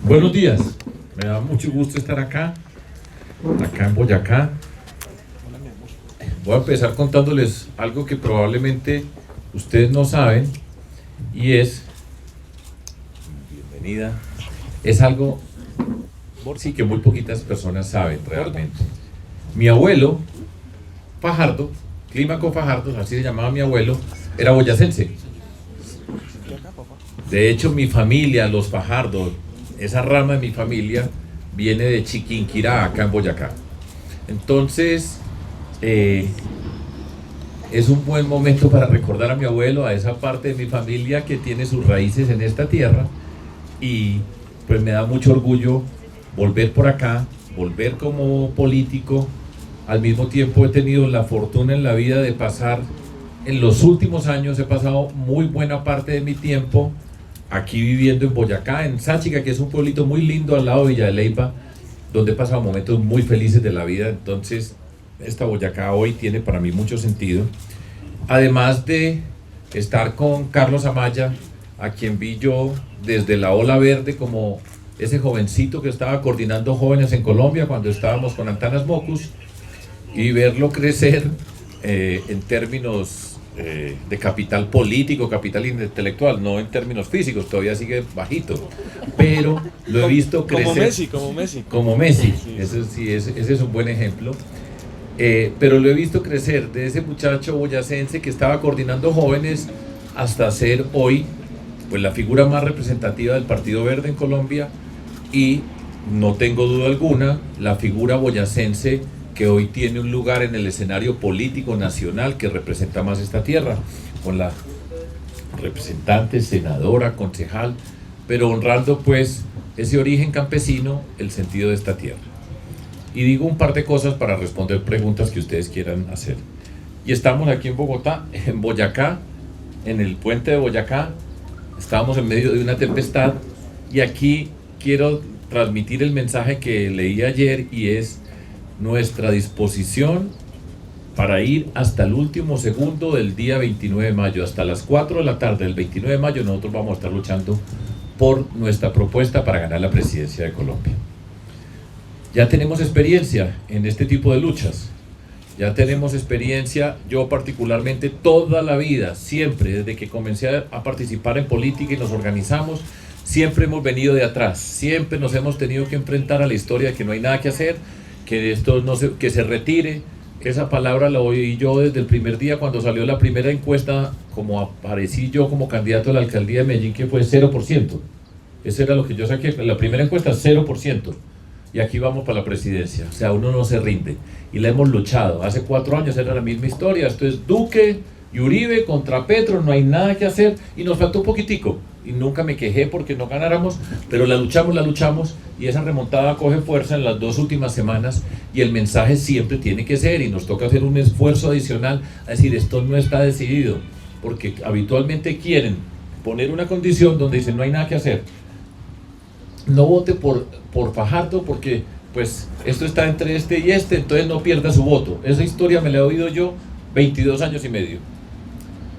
Buenos días, me da mucho gusto estar acá en Boyacá. Voy a empezar contándoles algo que probablemente ustedes no saben y bienvenida, es algo sí que muy poquitas personas saben realmente. Mi abuelo, Fajardo, Clímaco Fajardo, así se llamaba mi abuelo, era boyacense. De hecho, mi familia, los Fajardo, esa rama de mi familia viene de Chiquinquirá, acá en Boyacá. Entonces, es un buen momento para recordar a mi abuelo, a esa parte de mi familia que tiene sus raíces en esta tierra, y pues me da mucho orgullo volver por acá, volver como político. Al mismo tiempo he tenido la fortuna en la vida de pasar, en los últimos años he pasado muy buena parte de mi tiempo aquí viviendo en Boyacá, en Sáchica, que es un pueblito muy lindo al lado de Villa de Leyva, donde he pasado momentos muy felices de la vida. Entonces esta Boyacá hoy tiene para mí mucho sentido. Además de estar con Carlos Amaya, a quien vi yo desde la Ola Verde como ese jovencito que estaba coordinando jóvenes en Colombia cuando estábamos con Antanas Mocus, y verlo crecer en términos de capital político, capital intelectual, no en términos físicos, todavía sigue bajito, pero lo he visto crecer como Messi, eso sí, ese es un buen ejemplo. Pero lo he visto crecer de ese muchacho boyacense que estaba coordinando jóvenes hasta ser hoy pues la figura más representativa del Partido Verde en Colombia, y no tengo duda alguna la figura boyacense que hoy tiene un lugar en el escenario político nacional que representa más esta tierra, con la representante, senadora, concejal, pero honrando pues ese origen campesino, el sentido de esta tierra. Y digo un par de cosas para responder preguntas que ustedes quieran hacer. Y estamos aquí en Bogotá, en Boyacá, en el puente de Boyacá. Estábamos en medio de una tempestad y aquí quiero transmitir el mensaje que leí ayer, y es nuestra disposición para ir hasta el último segundo del día 29 de mayo, hasta las 4 de la tarde del 29 de mayo, nosotros vamos a estar luchando por nuestra propuesta para ganar la presidencia de Colombia. Ya tenemos experiencia en este tipo de luchas, ya tenemos experiencia, yo particularmente toda la vida, siempre, desde que comencé a participar en política y nos organizamos, siempre hemos venido de atrás, siempre nos hemos tenido que enfrentar a la historia de que no hay nada que hacer, que esto no se, que se retire. Esa palabra la oí yo desde el primer día cuando salió la primera encuesta, como aparecí yo como candidato a la alcaldía de Medellín, que fue 0%. Eso era lo que yo saqué, la primera encuesta 0%. Y aquí vamos para la presidencia. O sea, uno no se rinde. Y la hemos luchado. Hace 4 años era la misma historia. Esto es Duque y Uribe contra Petro, no hay nada que hacer. Y nos faltó un poquitico. Y nunca me quejé porque no ganáramos, pero la luchamos. Y esa remontada coge fuerza en las 2 últimas semanas. Y el mensaje siempre tiene que ser, y nos toca hacer un esfuerzo adicional, a decir, esto no está decidido. Porque habitualmente quieren poner una condición donde dicen, no hay nada que hacer. No vote por Fajardo porque pues esto está entre este y este, entonces no pierda su voto. Esa historia me la he oído yo 22 años y medio.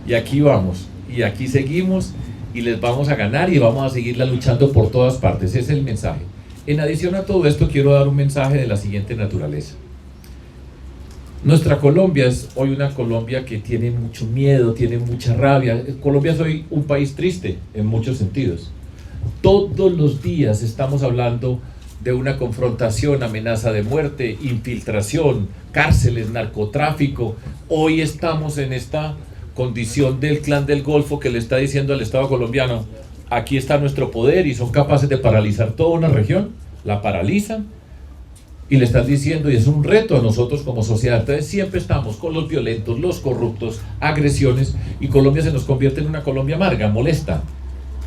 Y aquí vamos, y aquí seguimos, y les vamos a ganar, y vamos a seguirla luchando por todas partes. Ese es el mensaje. En adición a todo esto, quiero dar un mensaje de la siguiente naturaleza. Nuestra Colombia es hoy una Colombia que tiene mucho miedo, tiene mucha rabia. Colombia es hoy un país triste en muchos sentidos. Todos los días estamos hablando de una confrontación, amenaza de muerte, infiltración, cárceles, narcotráfico. Hoy estamos en esta condición del clan del Golfo que le está diciendo al Estado colombiano, aquí está nuestro poder, y son capaces de paralizar toda una región, la paralizan y le están diciendo, y es un reto a nosotros como sociedad. Entonces siempre estamos con los violentos, los corruptos, agresiones, y Colombia se nos convierte en una Colombia amarga, molesta.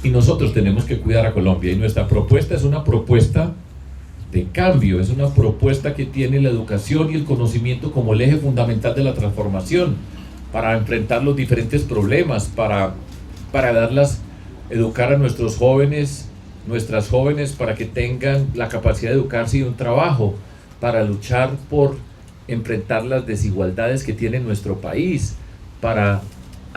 Y nosotros tenemos que cuidar a Colombia, y nuestra propuesta es una propuesta de cambio, es una propuesta que tiene la educación y el conocimiento como el eje fundamental de la transformación, para enfrentar los diferentes problemas, para educar a nuestros jóvenes, nuestras jóvenes, para que tengan la capacidad de educarse y un trabajo, para luchar por enfrentar las desigualdades que tiene nuestro país, para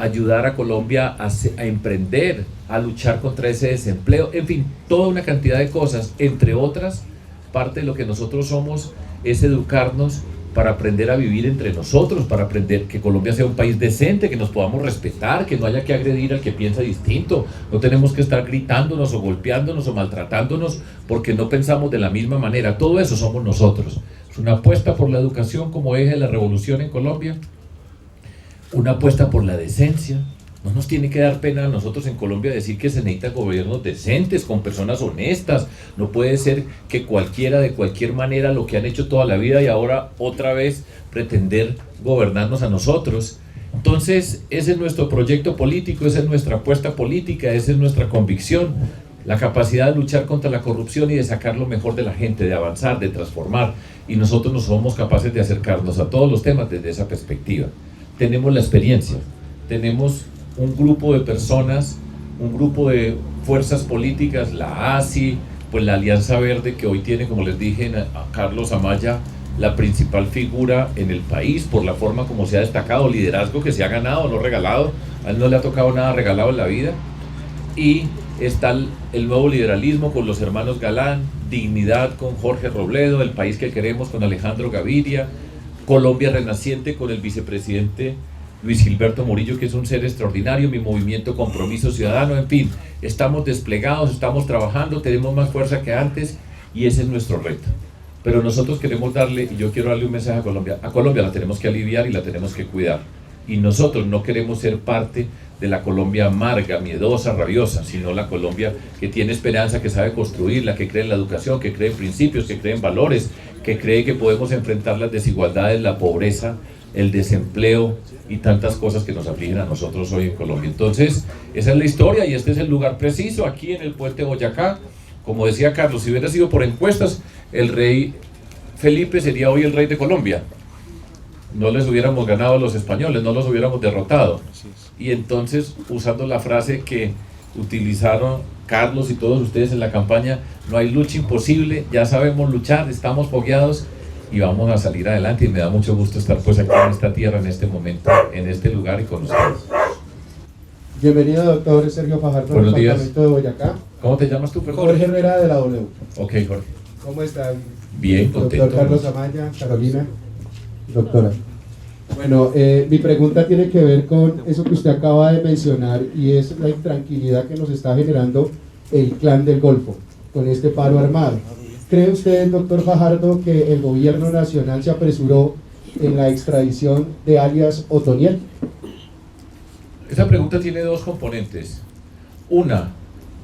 ayudar a Colombia a emprender, a luchar contra ese desempleo, en fin, toda una cantidad de cosas, entre otras, parte de lo que nosotros somos es educarnos para aprender a vivir entre nosotros, para aprender que Colombia sea un país decente, que nos podamos respetar, que no haya que agredir al que piensa distinto, no tenemos que estar gritándonos o golpeándonos o maltratándonos porque no pensamos de la misma manera, todo eso somos nosotros. Es una apuesta por la educación como eje de la revolución en Colombia, una apuesta por la decencia. No nos tiene que dar pena a nosotros en Colombia decir que se necesitan gobiernos decentes, con personas honestas. No puede ser que cualquiera de cualquier manera lo que han hecho toda la vida y ahora otra vez pretender gobernarnos a nosotros. Entonces ese es nuestro proyecto político, esa es nuestra apuesta política, esa es nuestra convicción, la capacidad de luchar contra la corrupción y de sacar lo mejor de la gente, de avanzar, de transformar, y nosotros no somos capaces de acercarnos a todos los temas desde esa perspectiva. Tenemos la experiencia, tenemos un grupo de personas, un grupo de fuerzas políticas, la ASI, pues la Alianza Verde, que hoy tiene, como les dije, a Carlos Amaya, la principal figura en el país, por la forma como se ha destacado, liderazgo que se ha ganado, no regalado, a él no le ha tocado nada regalado en la vida, y está el nuevo liberalismo con los hermanos Galán, Dignidad con Jorge Robledo, El País que Queremos con Alejandro Gaviria, Colombia Renaciente con el vicepresidente Luis Gilberto Murillo, que es un ser extraordinario, mi movimiento Compromiso Ciudadano, en fin, estamos desplegados, estamos trabajando, tenemos más fuerza que antes y ese es nuestro reto. Pero nosotros queremos darle, y yo quiero darle un mensaje a Colombia la tenemos que aliviar y la tenemos que cuidar. Y nosotros no queremos ser parte de la Colombia amarga, miedosa, rabiosa, sino la Colombia que tiene esperanza, que sabe construirla, que cree en la educación, que cree en principios, que cree en valores, que cree que podemos enfrentar las desigualdades, la pobreza, el desempleo y tantas cosas que nos afligen a nosotros hoy en Colombia. Entonces, esa es la historia y este es el lugar preciso, aquí en el puente Boyacá. Como decía Carlos, si hubiera sido por encuestas, el rey Felipe sería hoy el rey de Colombia. No les hubiéramos ganado a los españoles, no los hubiéramos derrotado. Y entonces, usando la frase que utilizaron Carlos y todos ustedes en la campaña, no hay lucha imposible, ya sabemos luchar, estamos fogueados y vamos a salir adelante, y me da mucho gusto estar pues aquí en esta tierra, en este momento, en este lugar y con ustedes. Bienvenido, doctor Sergio Fajardo, Buenos días. Departamento de Boyacá. ¿Cómo te llamas tú, perdón? Jorge Herrera de la W. Ok, Jorge. ¿Cómo están? Bien, contento. Doctor Carlos Amaya, Carolina, doctora. Bueno, mi pregunta tiene que ver con eso que usted acaba de mencionar y es la intranquilidad que nos está generando el Clan del Golfo con este paro armado. ¿Cree usted, doctor Fajardo, que el gobierno nacional se apresuró en la extradición de alias Otoniel? Esta pregunta tiene dos componentes. Una,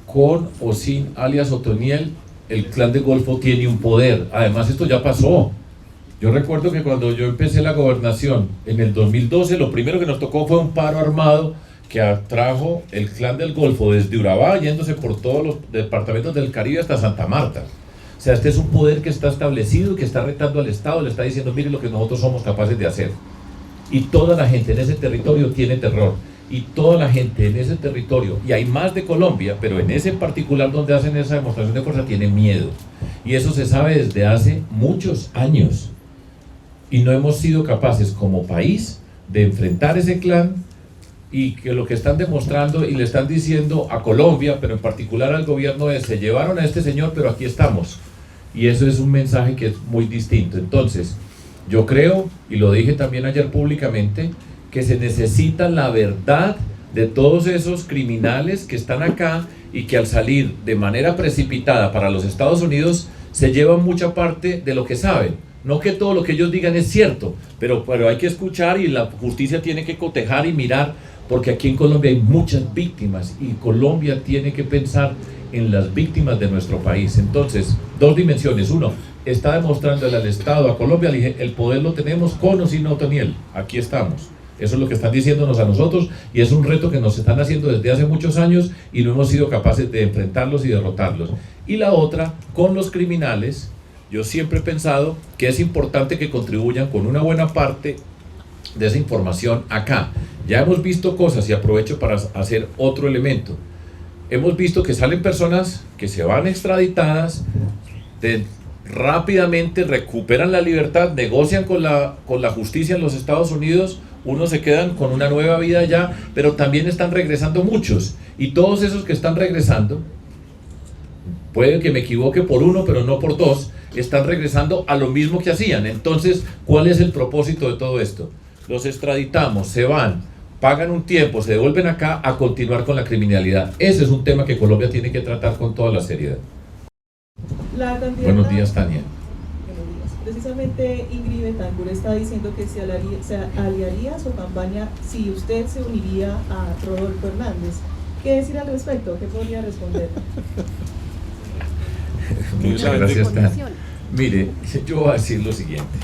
con o sin alias Otoniel, el Clan del Golfo tiene un poder. Además, esto ya pasó. Yo recuerdo que cuando yo empecé la gobernación en el 2012, lo primero que nos tocó fue un paro armado que atrajo el Clan del Golfo desde Urabá, yéndose por todos los departamentos del Caribe hasta Santa Marta. O sea, este es un poder que está establecido, que está retando al Estado, le está diciendo, mire lo que nosotros somos capaces de hacer. Y toda la gente en ese territorio tiene terror. Y toda la gente en ese territorio, y hay más de Colombia, pero en ese particular donde hacen esa demostración de fuerza, tiene miedo. Y eso se sabe desde hace muchos años. Y no hemos sido capaces como país de enfrentar ese clan, y que lo que están demostrando y le están diciendo a Colombia, pero en particular al gobierno, es: se llevaron a este señor, pero aquí estamos. Y eso es un mensaje que es muy distinto. Entonces, yo creo, y lo dije también ayer públicamente, que se necesita la verdad de todos esos criminales que están acá y que al salir de manera precipitada para los Estados Unidos se llevan mucha parte de lo que saben. No que todo lo que ellos digan es cierto, pero hay que escuchar, y la justicia tiene que cotejar y mirar, porque aquí en Colombia hay muchas víctimas y Colombia tiene que pensar en las víctimas de nuestro país. Entonces, dos dimensiones. Uno, está demostrando al Estado, a Colombia, el poder lo tenemos con o sin Otoniel. Aquí estamos. Eso es lo que están diciéndonos a nosotros, y es un reto que nos están haciendo desde hace muchos años y no hemos sido capaces de enfrentarlos y derrotarlos. Y la otra, con los criminales, yo siempre he pensado que es importante que contribuyan con una buena parte de esa información acá. Ya hemos visto cosas, y aprovecho para hacer otro elemento. Hemos visto que salen personas que se van extraditadas, rápidamente recuperan la libertad, negocian con la justicia en los Estados Unidos, Unos se quedan con una nueva vida allá, pero también están regresando muchos. Y todos esos que están regresando, puede que me equivoque por uno, pero no por dos, están regresando a lo mismo que hacían. Entonces, ¿cuál es el propósito de todo esto? Los extraditamos, se van, pagan un tiempo, se devuelven acá a continuar con la criminalidad. Ese es un tema que Colombia tiene que tratar con toda la seriedad. Buenos días, Tania. Buenos días. Precisamente Ingrid Betancourt está diciendo que se aliaría a su campaña si usted se uniría a Rodolfo Hernández. ¿Qué decir al respecto? ¿Qué podría responder? Muchas gracias, Tania. Mire, yo voy a decir lo siguiente.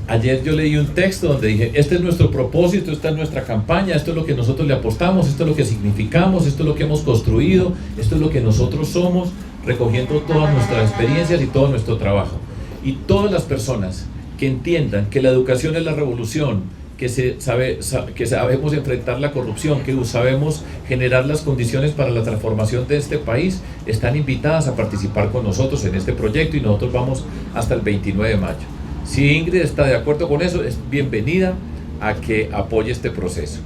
Ayer yo leí un texto donde dije, este es nuestro propósito, esta es nuestra campaña, esto es lo que nosotros le apostamos, esto es lo que significamos, esto es lo que hemos construido, esto es lo que nosotros somos, recogiendo todas nuestras experiencias y todo nuestro trabajo. Y todas las personas que entiendan que la educación es la revolución, que sabemos enfrentar la corrupción, que sabemos generar las condiciones para la transformación de este país, están invitadas a participar con nosotros en este proyecto y nosotros vamos hasta el 29 de mayo. Si Ingrid está de acuerdo con eso, es bienvenida a que apoye este proceso.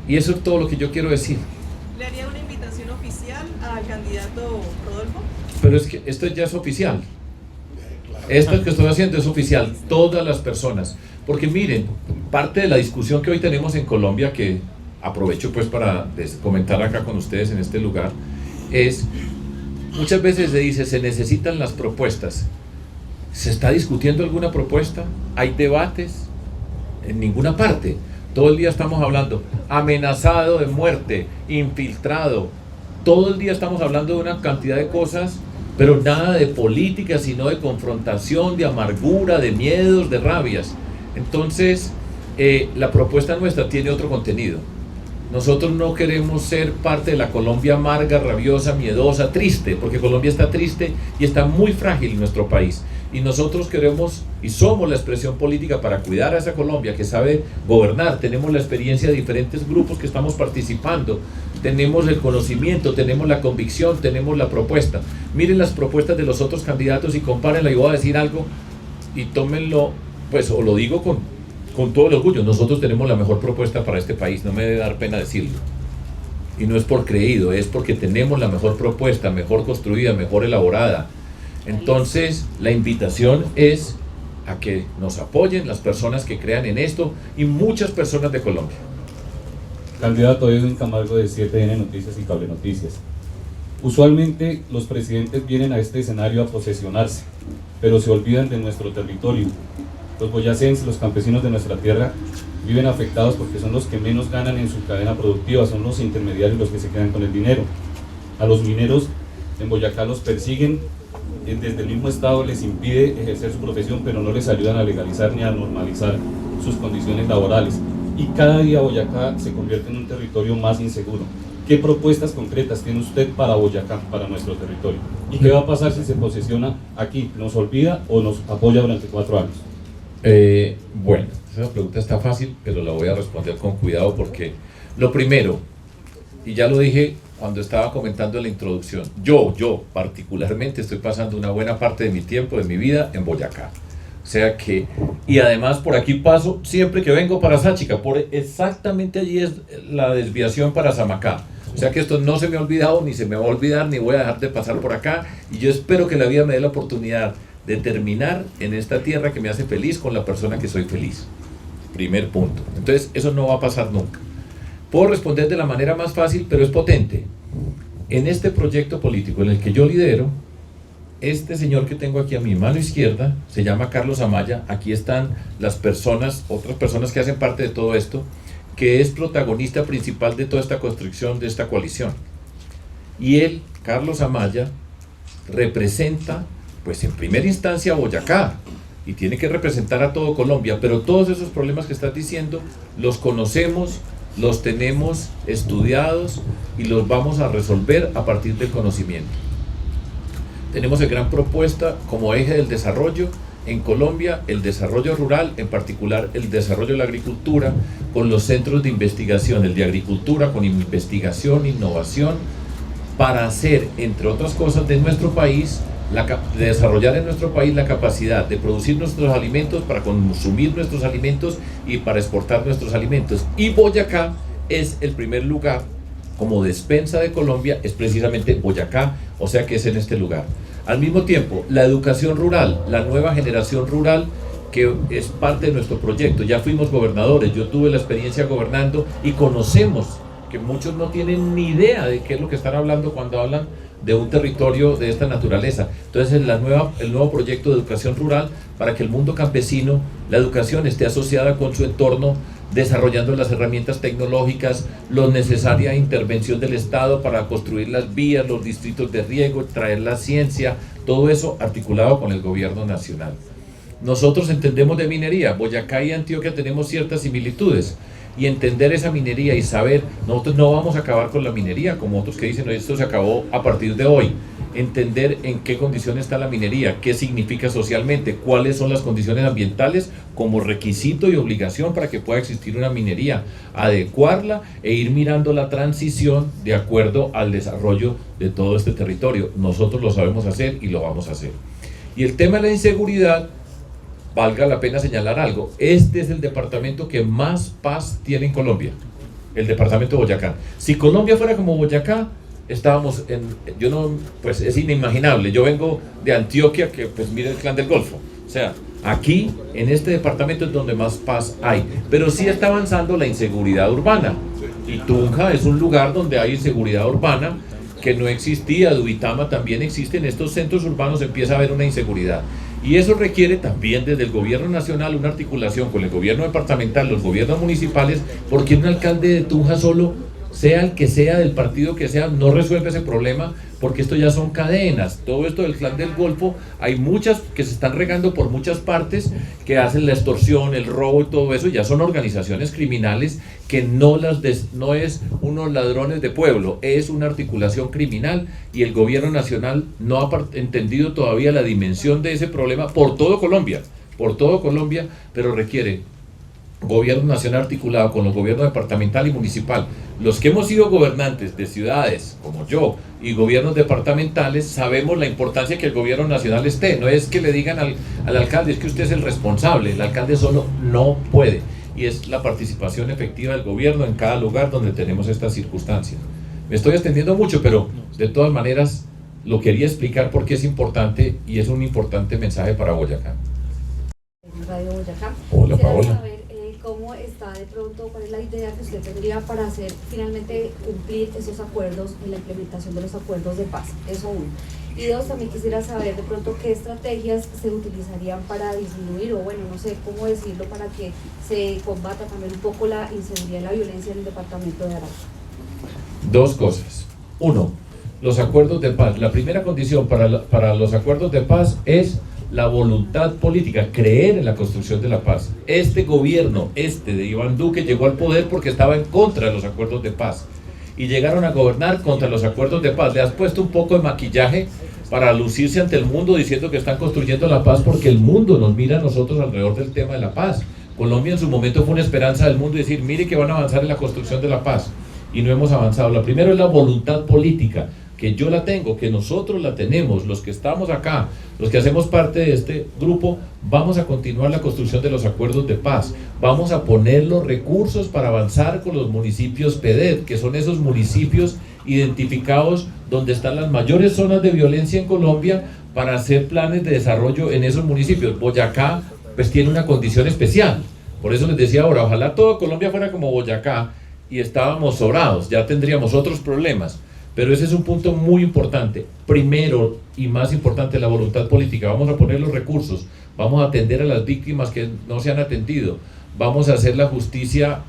Y eso es todo lo que yo quiero decir. ¿Le haría una invitación oficial al candidato Rodolfo? Pero es que esto ya es oficial. Esto que estoy haciendo es oficial. Todas las personas. Porque miren, parte de la discusión que hoy tenemos en Colombia, que aprovecho pues para comentar acá con ustedes en este lugar, es, muchas veces se dice, se necesitan las propuestas. ¿Se está discutiendo alguna propuesta? ¿Hay debates? En ninguna parte. Todo el día estamos hablando, amenazado de muerte, infiltrado. Todo el día estamos hablando de una cantidad de cosas, pero nada de política, sino de confrontación, de amargura, de miedos, de rabias. Entonces, la propuesta nuestra tiene otro contenido. Nosotros no queremos ser parte de la Colombia amarga, rabiosa, miedosa, triste, porque Colombia está triste y está muy frágil en nuestro país. Y nosotros queremos y somos la expresión política para cuidar a esa Colombia que sabe gobernar. Tenemos la experiencia de diferentes grupos que estamos participando, tenemos el conocimiento, tenemos la convicción, tenemos la propuesta. Miren las propuestas de los otros candidatos y compárenla. Y voy a decir algo y tómenlo, pues, o lo digo con todo el orgullo. Nosotros tenemos la mejor propuesta para este país, no me debe dar pena decirlo. Y no es por creído, es porque tenemos la mejor propuesta, mejor construida, mejor elaborada. Entonces, la invitación es a que nos apoyen las personas que crean en esto y muchas personas de Colombia. Candidato Edwin Camargo de 7N Noticias y Cable Noticias. Usualmente los presidentes vienen a este escenario a posesionarse, pero se olvidan de nuestro territorio. Los boyacenses, los campesinos de nuestra tierra, viven afectados porque son los que menos ganan en su cadena productiva, son los intermediarios los que se quedan con el dinero. A los mineros en Boyacá los persiguen, desde el mismo Estado les impide ejercer su profesión, pero no les ayudan a legalizar ni a normalizar sus condiciones laborales. Y cada día Boyacá se convierte en un territorio más inseguro. ¿Qué propuestas concretas tiene usted para Boyacá, para nuestro territorio? ¿Y qué va a pasar si se posesiona aquí? ¿Nos olvida o nos apoya durante 4 años? Bueno, esa pregunta está fácil, pero la voy a responder con cuidado porque lo primero, y ya lo dije cuando estaba comentando en la introducción, yo particularmente estoy pasando una buena parte de mi tiempo, de mi vida en Boyacá. O sea que, y además por aquí paso siempre que vengo para Sáchica, exactamente allí es la desviación para Samacá. O sea que esto no se me ha olvidado, ni se me va a olvidar, ni voy a dejar de pasar por acá. Y yo espero que la vida me dé la oportunidad de terminar en esta tierra que me hace feliz con la persona que soy feliz. Primer punto. Entonces eso no va a pasar nunca. Puedo responder de la manera más fácil, pero es potente. En este proyecto político en el que yo lidero, este señor que tengo aquí a mi mano izquierda se llama Carlos Amaya. Aquí están las personas, otras personas que hacen parte de todo esto, que es protagonista principal de toda esta construcción de esta coalición. Y él, Carlos Amaya, representa, pues en primera instancia a Boyacá, y tiene que representar a todo Colombia, pero todos esos problemas que estás diciendo los conocemos, los tenemos estudiados y los vamos a resolver a partir del conocimiento. Tenemos la gran propuesta como eje del desarrollo en Colombia, el desarrollo rural, en particular el desarrollo de la agricultura, con los centros de investigación, el de agricultura, con investigación, innovación, para hacer, entre otras cosas, de nuestro país de desarrollar en nuestro país la capacidad de producir nuestros alimentos, para consumir nuestros alimentos y para exportar nuestros alimentos. Y Boyacá es el primer lugar como despensa de Colombia, es precisamente Boyacá, o sea que es en este lugar. Al mismo tiempo, la educación rural, la nueva generación rural, que es parte de nuestro proyecto. Ya fuimos gobernadores, yo tuve la experiencia gobernando y conocemos que muchos no tienen ni idea de qué es lo que están hablando cuando hablan de un territorio de esta naturaleza. Entonces el nuevo proyecto de educación rural, para que el mundo campesino, la educación esté asociada con su entorno, desarrollando las herramientas tecnológicas, la necesaria intervención del Estado para construir las vías, los distritos de riego, traer la ciencia, todo eso articulado con el gobierno nacional. Nosotros entendemos de minería, Boyacá y Antioquia tenemos ciertas similitudes, y entender esa minería y saber, nosotros no vamos a acabar con la minería, como otros que dicen, esto se acabó a partir de hoy. Entender en qué condiciones está la minería, qué significa socialmente, cuáles son las condiciones ambientales como requisito y obligación para que pueda existir una minería, adecuarla e ir mirando la transición de acuerdo al desarrollo de todo este territorio. Nosotros lo sabemos hacer y lo vamos a hacer. Y el tema de la inseguridad, valga la pena señalar algo, este es el departamento que más paz tiene en Colombia, el departamento de Boyacá. Si Colombia fuera como Boyacá, estábamos pues es inimaginable. Yo vengo de Antioquia, que pues mire el Clan del Golfo, o sea, aquí en este departamento es donde más paz hay, pero sí está avanzando la inseguridad urbana, y Tunja es un lugar donde hay inseguridad urbana que no existía. Duitama también existe. En estos centros urbanos empieza a haber una inseguridad, y eso requiere también desde el gobierno nacional una articulación con el gobierno departamental, los gobiernos municipales, porque un alcalde de Tunja solo, sea el que sea, del partido que sea, no resuelve ese problema, porque esto ya son cadenas. Todo esto del Clan del Golfo, hay muchas que se están regando por muchas partes, que hacen la extorsión, el robo y todo eso. Ya son organizaciones criminales que no es unos ladrones de pueblo, es una articulación criminal, y el gobierno nacional no ha entendido todavía la dimensión de ese problema por todo Colombia, pero requiere gobierno nacional articulado con los gobiernos departamental y municipal. Los que hemos sido gobernantes de ciudades, como yo, y gobiernos departamentales, sabemos la importancia que el gobierno nacional esté. No es que le digan al alcalde, es que usted es el responsable. El alcalde solo no puede, y es la participación efectiva del gobierno en cada lugar donde tenemos estas circunstancias. Me estoy extendiendo mucho, pero de todas maneras lo quería explicar porque es importante, y es un importante mensaje para Boyacá. Radio Boyacá. Hola, Paola. Saber cómo está de pronto, cuál es la idea que usted tendría para hacer finalmente cumplir esos acuerdos y la implementación de los acuerdos de paz. Eso uno. Y dos, también quisiera saber de pronto qué estrategias se utilizarían para disminuir, o bueno, no sé cómo decirlo, para que se combata también un poco la inseguridad y la violencia en el departamento de Arauca. Dos cosas. Uno, los acuerdos de paz. La primera condición para los acuerdos de paz es la voluntad política, creer en la construcción de la paz. Este gobierno, de Iván Duque, llegó al poder porque estaba en contra de los acuerdos de paz, y llegaron a gobernar contra los acuerdos de paz. Le has puesto un poco de maquillaje para lucirse ante el mundo diciendo que están construyendo la paz, porque el mundo nos mira a nosotros alrededor del tema de la paz. Colombia en su momento fue una esperanza del mundo, y decir, mire que van a avanzar en la construcción de la paz, y no hemos avanzado. La primera es la voluntad política, que yo la tengo, que nosotros la tenemos, los que estamos acá, los que hacemos parte de este grupo. Vamos a continuar la construcción de los acuerdos de paz, vamos a poner los recursos para avanzar con los municipios PEDED, que son esos municipios identificados donde están las mayores zonas de violencia en Colombia, para hacer planes de desarrollo en esos municipios. Boyacá pues tiene una condición especial, por eso les decía ahora, ojalá toda Colombia fuera como Boyacá y estábamos sobrados, ya tendríamos otros problemas. Pero ese es un punto muy importante. Primero y más importante, la voluntad política. Vamos a poner los recursos, vamos a atender a las víctimas que no se han atendido, vamos a hacer la justicia,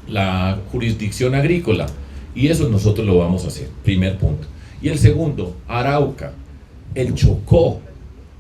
la jurisdicción agrícola, y eso nosotros lo vamos a hacer, primer punto. Y el segundo, Arauca, el Chocó,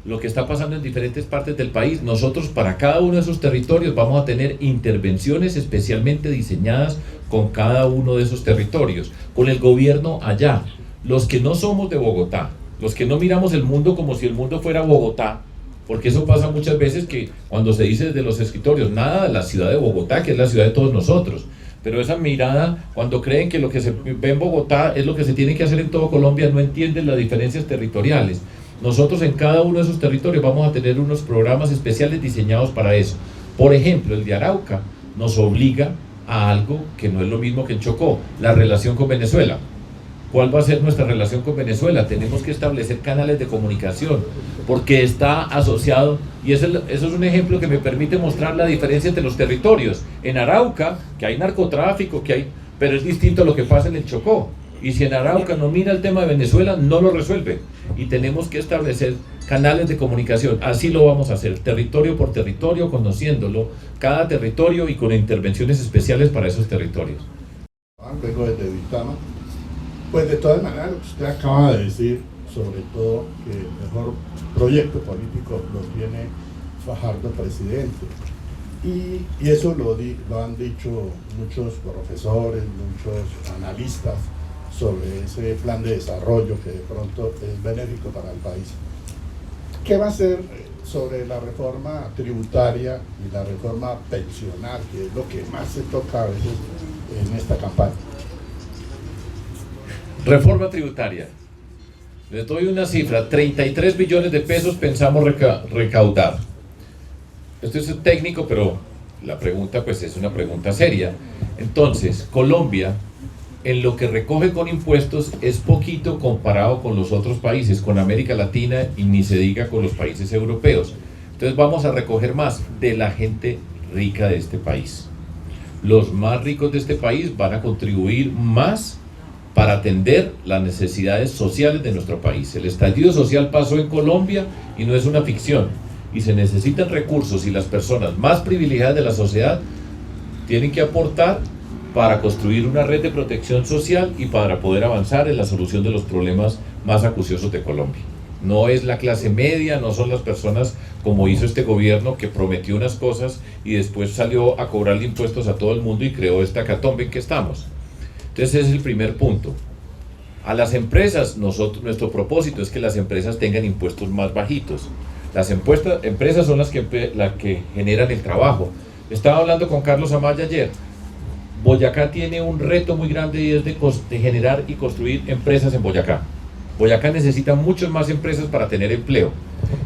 lo que está pasando en diferentes partes del país. Nosotros para cada uno de esos territorios vamos a tener intervenciones especialmente diseñadas con cada uno de esos territorios, con el gobierno allá. Los que no somos de Bogotá, los que no miramos el mundo como si el mundo fuera Bogotá, porque eso pasa muchas veces, que cuando se dice desde los escritorios, nada de la ciudad de Bogotá, que es la ciudad de todos nosotros, pero esa mirada, cuando creen que lo que se ve en Bogotá es lo que se tiene que hacer en todo Colombia, no entienden las diferencias territoriales. Nosotros en cada uno de esos territorios vamos a tener unos programas especiales diseñados para eso. Por ejemplo, el de Arauca nos obliga a algo que no es lo mismo que en Chocó, la relación con Venezuela. ¿Cuál va a ser nuestra relación con Venezuela? Tenemos que establecer canales de comunicación, porque está asociado, y eso es un ejemplo que me permite mostrar la diferencia entre los territorios. En Arauca, que hay narcotráfico, pero es distinto a lo que pasa en el Chocó. Y si en Arauca no mira el tema de Venezuela, no lo resuelve. Y tenemos que establecer canales de comunicación. Así lo vamos a hacer, territorio por territorio, conociéndolo, cada territorio y con intervenciones especiales para esos territorios. Luego desde Vitama, pues de todas maneras, lo que usted acaba de decir, sobre todo que el mejor proyecto político lo tiene Fajardo presidente. Y eso lo han dicho muchos profesores, muchos analistas sobre ese plan de desarrollo que de pronto es benéfico para el país. ¿Qué va a hacer sobre la reforma tributaria y la reforma pensional, que es lo que más se toca a veces en esta campaña? Reforma tributaria. Les doy una cifra, 33 billones de pesos pensamos recaudar. Esto es técnico, pero la pregunta pues es una pregunta seria. Entonces, Colombia, en lo que recoge con impuestos, es poquito comparado con los otros países, con América Latina y ni se diga con los países europeos. Entonces vamos a recoger más de la gente rica de este país. Los más ricos de este país van a contribuir más para atender las necesidades sociales de nuestro país. El estallido social pasó en Colombia y no es una ficción. Y se necesitan recursos y las personas más privilegiadas de la sociedad tienen que aportar para construir una red de protección social y para poder avanzar en la solución de los problemas más acuciosos de Colombia. No es la clase media, no son las personas como hizo este gobierno que prometió unas cosas y después salió a cobrarle impuestos a todo el mundo y creó esta hecatombe en que estamos. Entonces ese es el primer punto. A las empresas, nuestro propósito es que las empresas tengan impuestos más bajitos. Las empresas son las que generan el trabajo. Estaba hablando con Carlos Amaya ayer. Boyacá tiene un reto muy grande y es de generar y construir empresas en Boyacá. Boyacá necesita muchas más empresas para tener empleo.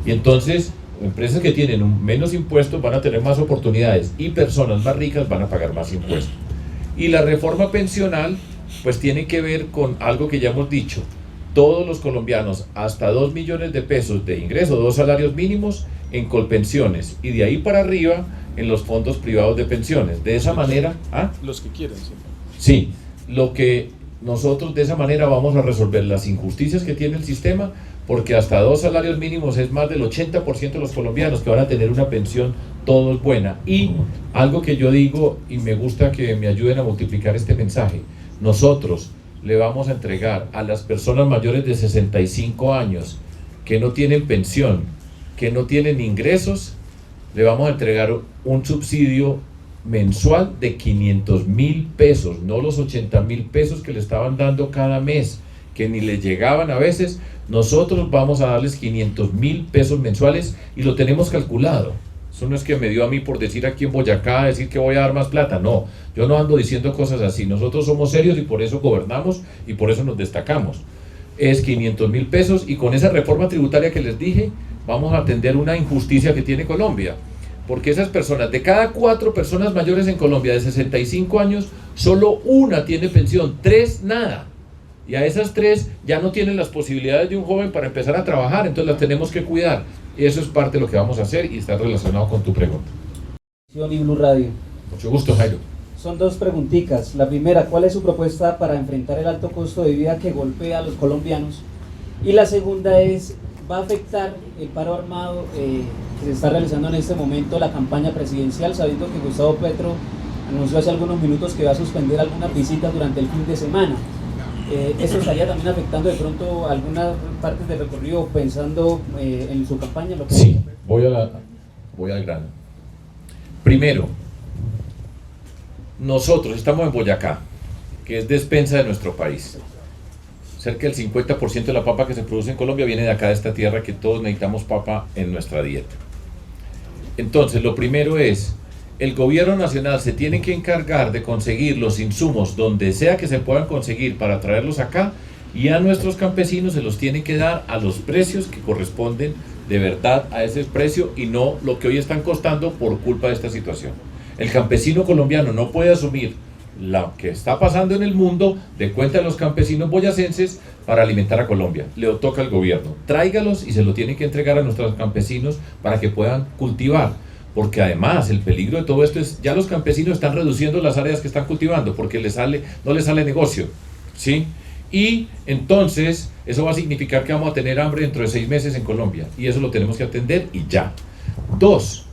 Y entonces, empresas que tienen menos impuestos van a tener más oportunidades y personas más ricas van a pagar más impuestos. Y la reforma pensional, pues tiene que ver con algo que ya hemos dicho. Todos los colombianos, hasta 2 millones de pesos de ingreso, 2 salarios mínimos en colpensiones. Y de ahí para arriba, en los fondos privados de pensiones. De esa manera... Los que quieran, sí. Sí, lo que nosotros de esa manera vamos a resolver las injusticias que tiene el sistema, porque hasta 2 salarios mínimos es más del 80% de los colombianos que van a tener una pensión todos buena. Y algo que yo digo, y me gusta que me ayuden a multiplicar este mensaje, nosotros le vamos a entregar a las personas mayores de 65 años que no tienen pensión, que no tienen ingresos, le vamos a entregar un subsidio mensual de 500.000 pesos, no los 80.000 pesos que le estaban dando cada mes, que ni les llegaban a veces. Nosotros vamos a darles 500.000 pesos mensuales y lo tenemos calculado. Eso no es que me dio a mí por decir aquí en Boyacá, decir que voy a dar más plata. No, yo no ando diciendo cosas así. Nosotros somos serios y por eso gobernamos y por eso nos destacamos. Es 500.000 pesos y con esa reforma tributaria que les dije, vamos a atender una injusticia que tiene Colombia. Porque esas personas, de cada 4 personas mayores en Colombia de 65 años, solo una tiene pensión, 3 nada. Y a esas 3 ya no tienen las posibilidades de un joven para empezar a trabajar, entonces las tenemos que cuidar. Eso es parte de lo que vamos a hacer y está relacionado con tu pregunta. Y Blue Radio. Mucho gusto, Jairo. Son 2 preguntitas. La primera, ¿cuál es su propuesta para enfrentar el alto costo de vida que golpea a los colombianos? Y la segunda es, ¿va a afectar el paro armado que se está realizando en este momento la campaña presidencial, sabiendo que Gustavo Petro anunció hace algunos minutos que va a suspender algunas visitas durante el fin de semana? ¿Eso estaría también afectando de pronto algunas partes del recorrido pensando en su campaña? Sí, voy al grano. Primero, nosotros estamos en Boyacá, que es despensa de nuestro país. Cerca del 50% de la papa que se produce en Colombia viene de acá, de esta tierra, que todos necesitamos papa en nuestra dieta. Entonces, lo primero es, el gobierno nacional se tiene que encargar de conseguir los insumos donde sea que se puedan conseguir para traerlos acá y a nuestros campesinos se los tiene que dar a los precios que corresponden de verdad a ese precio y no lo que hoy están costando por culpa de esta situación. El campesino colombiano no puede asumir lo que está pasando en el mundo de cuenta de los campesinos boyacenses para alimentar a Colombia. Le toca al gobierno, tráigalos y se lo tienen que entregar a nuestros campesinos para que puedan cultivar, porque además el peligro de todo esto es, ya los campesinos están reduciendo las áreas que están cultivando porque no les sale negocio, ¿sí? Y entonces eso va a significar que vamos a tener hambre dentro de 6 meses en Colombia y eso lo tenemos que atender y ya. 2,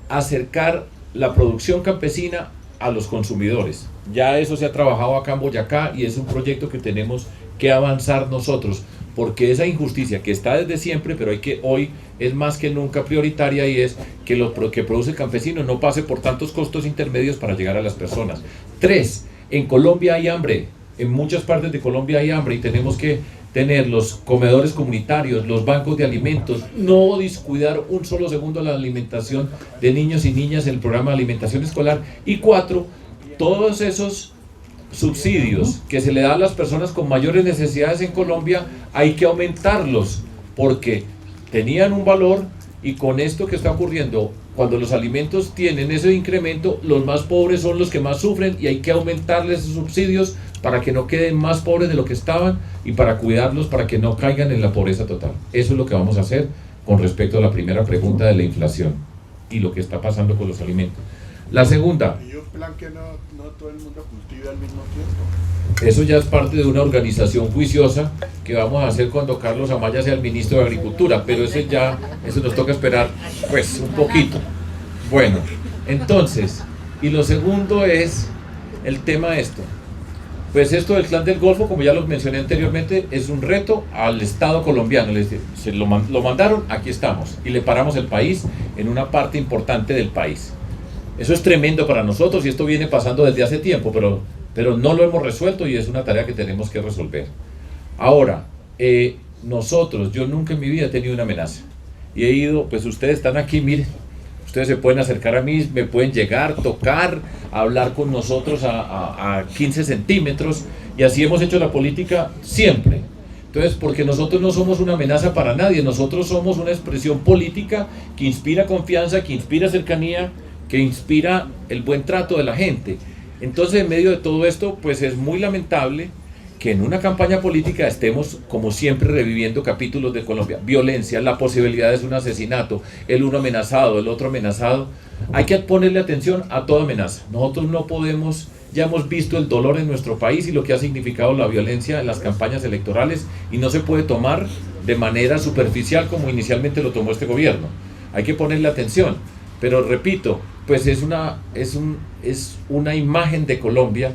acercar la producción campesina a los consumidores. Ya eso se ha trabajado acá en Boyacá y es un proyecto que tenemos que avanzar nosotros, porque esa injusticia que está desde siempre, pero hoy es más que nunca prioritaria, y es que lo que produce el campesino no pase por tantos costos intermedios para llegar a las personas. 3, en Colombia hay hambre, en muchas partes de Colombia hay hambre y tenemos que tener los comedores comunitarios, los bancos de alimentos, no descuidar un solo segundo la alimentación de niños y niñas en el programa de alimentación escolar. Y 4, todos esos subsidios que se le dan a las personas con mayores necesidades en Colombia hay que aumentarlos porque tenían un valor, y con esto que está ocurriendo, cuando los alimentos tienen ese incremento, los más pobres son los que más sufren y hay que aumentarles esos subsidios para que no queden más pobres de lo que estaban y para cuidarlos para que no caigan en la pobreza total. Eso es lo que vamos a hacer con respecto a la primera pregunta de la inflación y lo que está pasando con los alimentos. La segunda. Y un plan que no todo el mundo cultive al mismo tiempo. Eso ya es parte de una organización juiciosa que vamos a hacer cuando Carlos Amaya sea el ministro de Agricultura, pero eso nos toca esperar pues un poquito. Bueno, entonces, y lo segundo es el tema esto. Pues esto del Clan del Golfo, como ya lo mencioné anteriormente, es un reto al Estado colombiano. Se lo mandaron, aquí estamos, y le paramos el país en una parte importante del país. Eso es tremendo para nosotros y esto viene pasando desde hace tiempo, pero no lo hemos resuelto y es una tarea que tenemos que resolver. Ahora, yo nunca en mi vida he tenido una amenaza. Y he ido, pues ustedes están aquí, miren, ustedes se pueden acercar a mí, me pueden llegar, tocar, hablar con nosotros a 15 centímetros, y así hemos hecho la política siempre. Entonces, porque nosotros no somos una amenaza para nadie, nosotros somos una expresión política que inspira confianza, que inspira cercanía, que inspira el buen trato de la gente. Entonces, en medio de todo esto, pues es muy lamentable que en una campaña política estemos, como siempre, reviviendo capítulos de Colombia. Violencia, la posibilidad de un asesinato, el uno amenazado, el otro amenazado. Hay que ponerle atención a toda amenaza. Nosotros no podemos, ya hemos visto el dolor en nuestro país y lo que ha significado la violencia en las campañas electorales, y no se puede tomar de manera superficial como inicialmente lo tomó este gobierno. Hay que ponerle atención. Pero repito, pues es una imagen de Colombia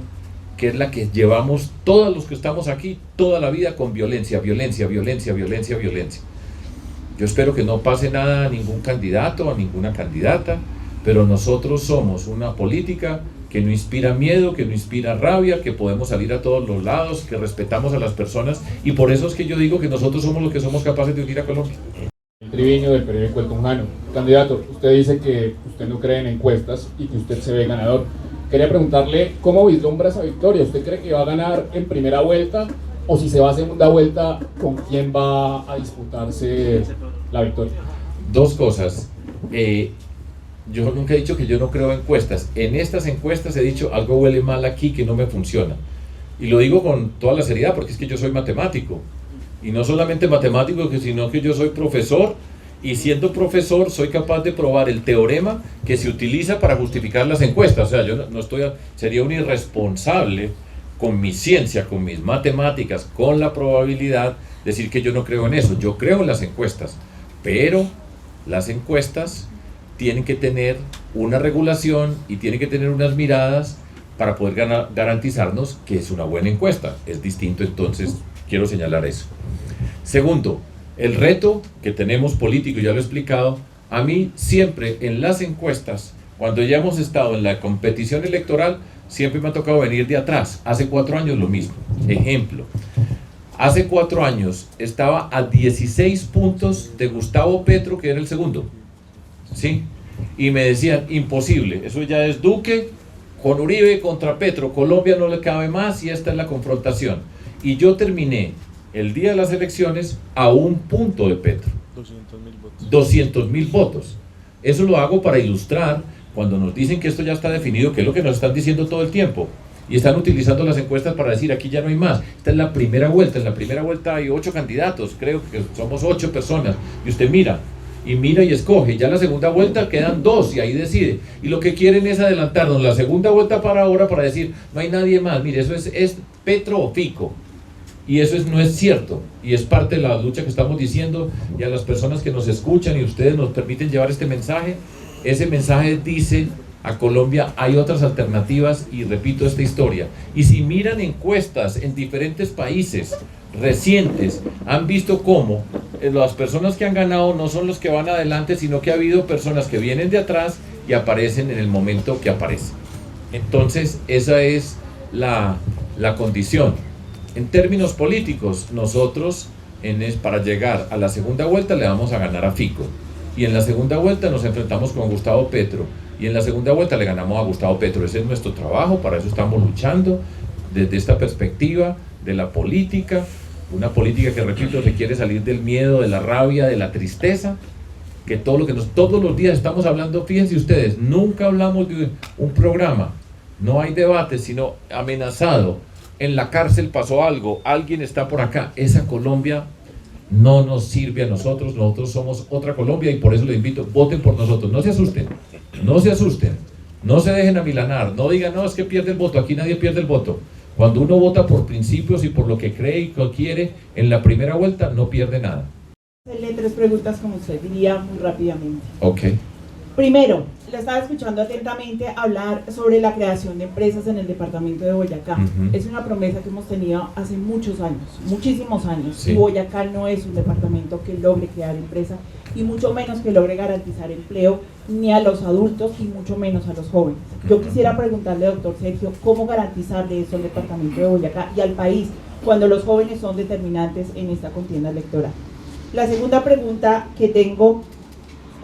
que es la que llevamos todos los que estamos aquí toda la vida, con violencia, violencia, violencia, violencia, violencia. Yo espero que no pase nada a ningún candidato, a ninguna candidata, pero nosotros somos una política que no inspira miedo, que no inspira rabia, que podemos salir a todos los lados, que respetamos a las personas, y por eso es que yo digo que nosotros somos los que somos capaces de unir a Colombia. Triviño, del periódico El Tunjano. Candidato, usted dice que usted no cree en encuestas y que usted se ve ganador. Quería preguntarle cómo vislumbra esa victoria. ¿Usted cree que va a ganar en primera vuelta, o si se va a segunda vuelta, con quién va a disputarse la victoria? Dos cosas. Yo nunca he dicho que yo no creo en encuestas. En estas encuestas he dicho algo huele mal aquí, que no me funciona. Y lo digo con toda la seriedad porque es que yo soy matemático. Y no solamente matemático, sino que yo soy profesor, y siendo profesor soy capaz de probar el teorema que se utiliza para justificar las encuestas. O sea, yo sería un irresponsable con mi ciencia, con mis matemáticas, con la probabilidad, decir que yo no creo en eso. Yo creo en las encuestas, pero las encuestas tienen que tener una regulación y tienen que tener unas miradas para poder garantizarnos que es una buena encuesta. Es distinto, entonces quiero señalar eso. Segundo, el reto que tenemos político, ya lo he explicado, a mí siempre en las encuestas, cuando ya hemos estado en la competición electoral, siempre me ha tocado venir de atrás. Hace 4 años lo mismo. Ejemplo, hace 4 años estaba a 16 puntos de Gustavo Petro, que era el segundo, ¿sí? Y me decían, imposible, eso ya es Duque con Uribe contra Petro, Colombia no le cabe más y esta es la confrontación. Y yo terminé el día de las elecciones a un punto de Petro. 200.000 votos. Eso lo hago para ilustrar cuando nos dicen que esto ya está definido, que es lo que nos están diciendo todo el tiempo. Y están utilizando las encuestas para decir aquí ya no hay más. Esta es la primera vuelta. En la primera vuelta hay 8 candidatos, creo que somos 8 personas. Y usted mira y escoge. Ya la segunda vuelta quedan 2 y ahí decide. Y lo que quieren es adelantarnos la segunda vuelta para ahora para decir no hay nadie más. Mire, eso es Petro o Fico. Y eso no es cierto. Y es parte de la lucha que estamos diciendo. Y a las personas que nos escuchan y ustedes nos permiten llevar este mensaje, ese mensaje dice a Colombia hay otras alternativas y repito esta historia. Y si miran encuestas en diferentes países recientes, han visto cómo las personas que han ganado no son los que van adelante, sino que ha habido personas que vienen de atrás y aparecen en el momento que aparecen. Entonces esa es la condición. En términos políticos, nosotros para llegar a la segunda vuelta le vamos a ganar a Fico. Y en la segunda vuelta nos enfrentamos con Gustavo Petro. Y en la segunda vuelta le ganamos a Gustavo Petro. Ese es nuestro trabajo, para eso estamos luchando desde esta perspectiva de la política. Una política que, repito, requiere salir del miedo, de la rabia, de la tristeza. Que todo lo que todos los días estamos hablando, fíjense ustedes, nunca hablamos de un programa. No hay debate, sino amenazado. En la cárcel pasó algo, alguien está por acá. Esa Colombia no nos sirve a nosotros somos otra Colombia y por eso les invito, voten por nosotros, no se asusten, no se dejen amilanar, no digan, no, es que pierde el voto, aquí nadie pierde el voto. Cuando uno vota por principios y por lo que cree y lo quiere, en la primera vuelta no pierde nada. Hacerle 3 preguntas como usted diría muy rápidamente. Ok. Primero, le estaba escuchando atentamente hablar sobre la creación de empresas en el departamento de Boyacá. Es una promesa que hemos tenido hace muchos años, muchísimos años. Sí. Y Boyacá no es un departamento que logre crear empresas y mucho menos que logre garantizar empleo ni a los adultos y mucho menos a los jóvenes. Yo quisiera preguntarle, doctor Sergio, ¿cómo garantizarle eso al departamento de Boyacá y al país cuando los jóvenes son determinantes en esta contienda electoral? La segunda pregunta que tengo,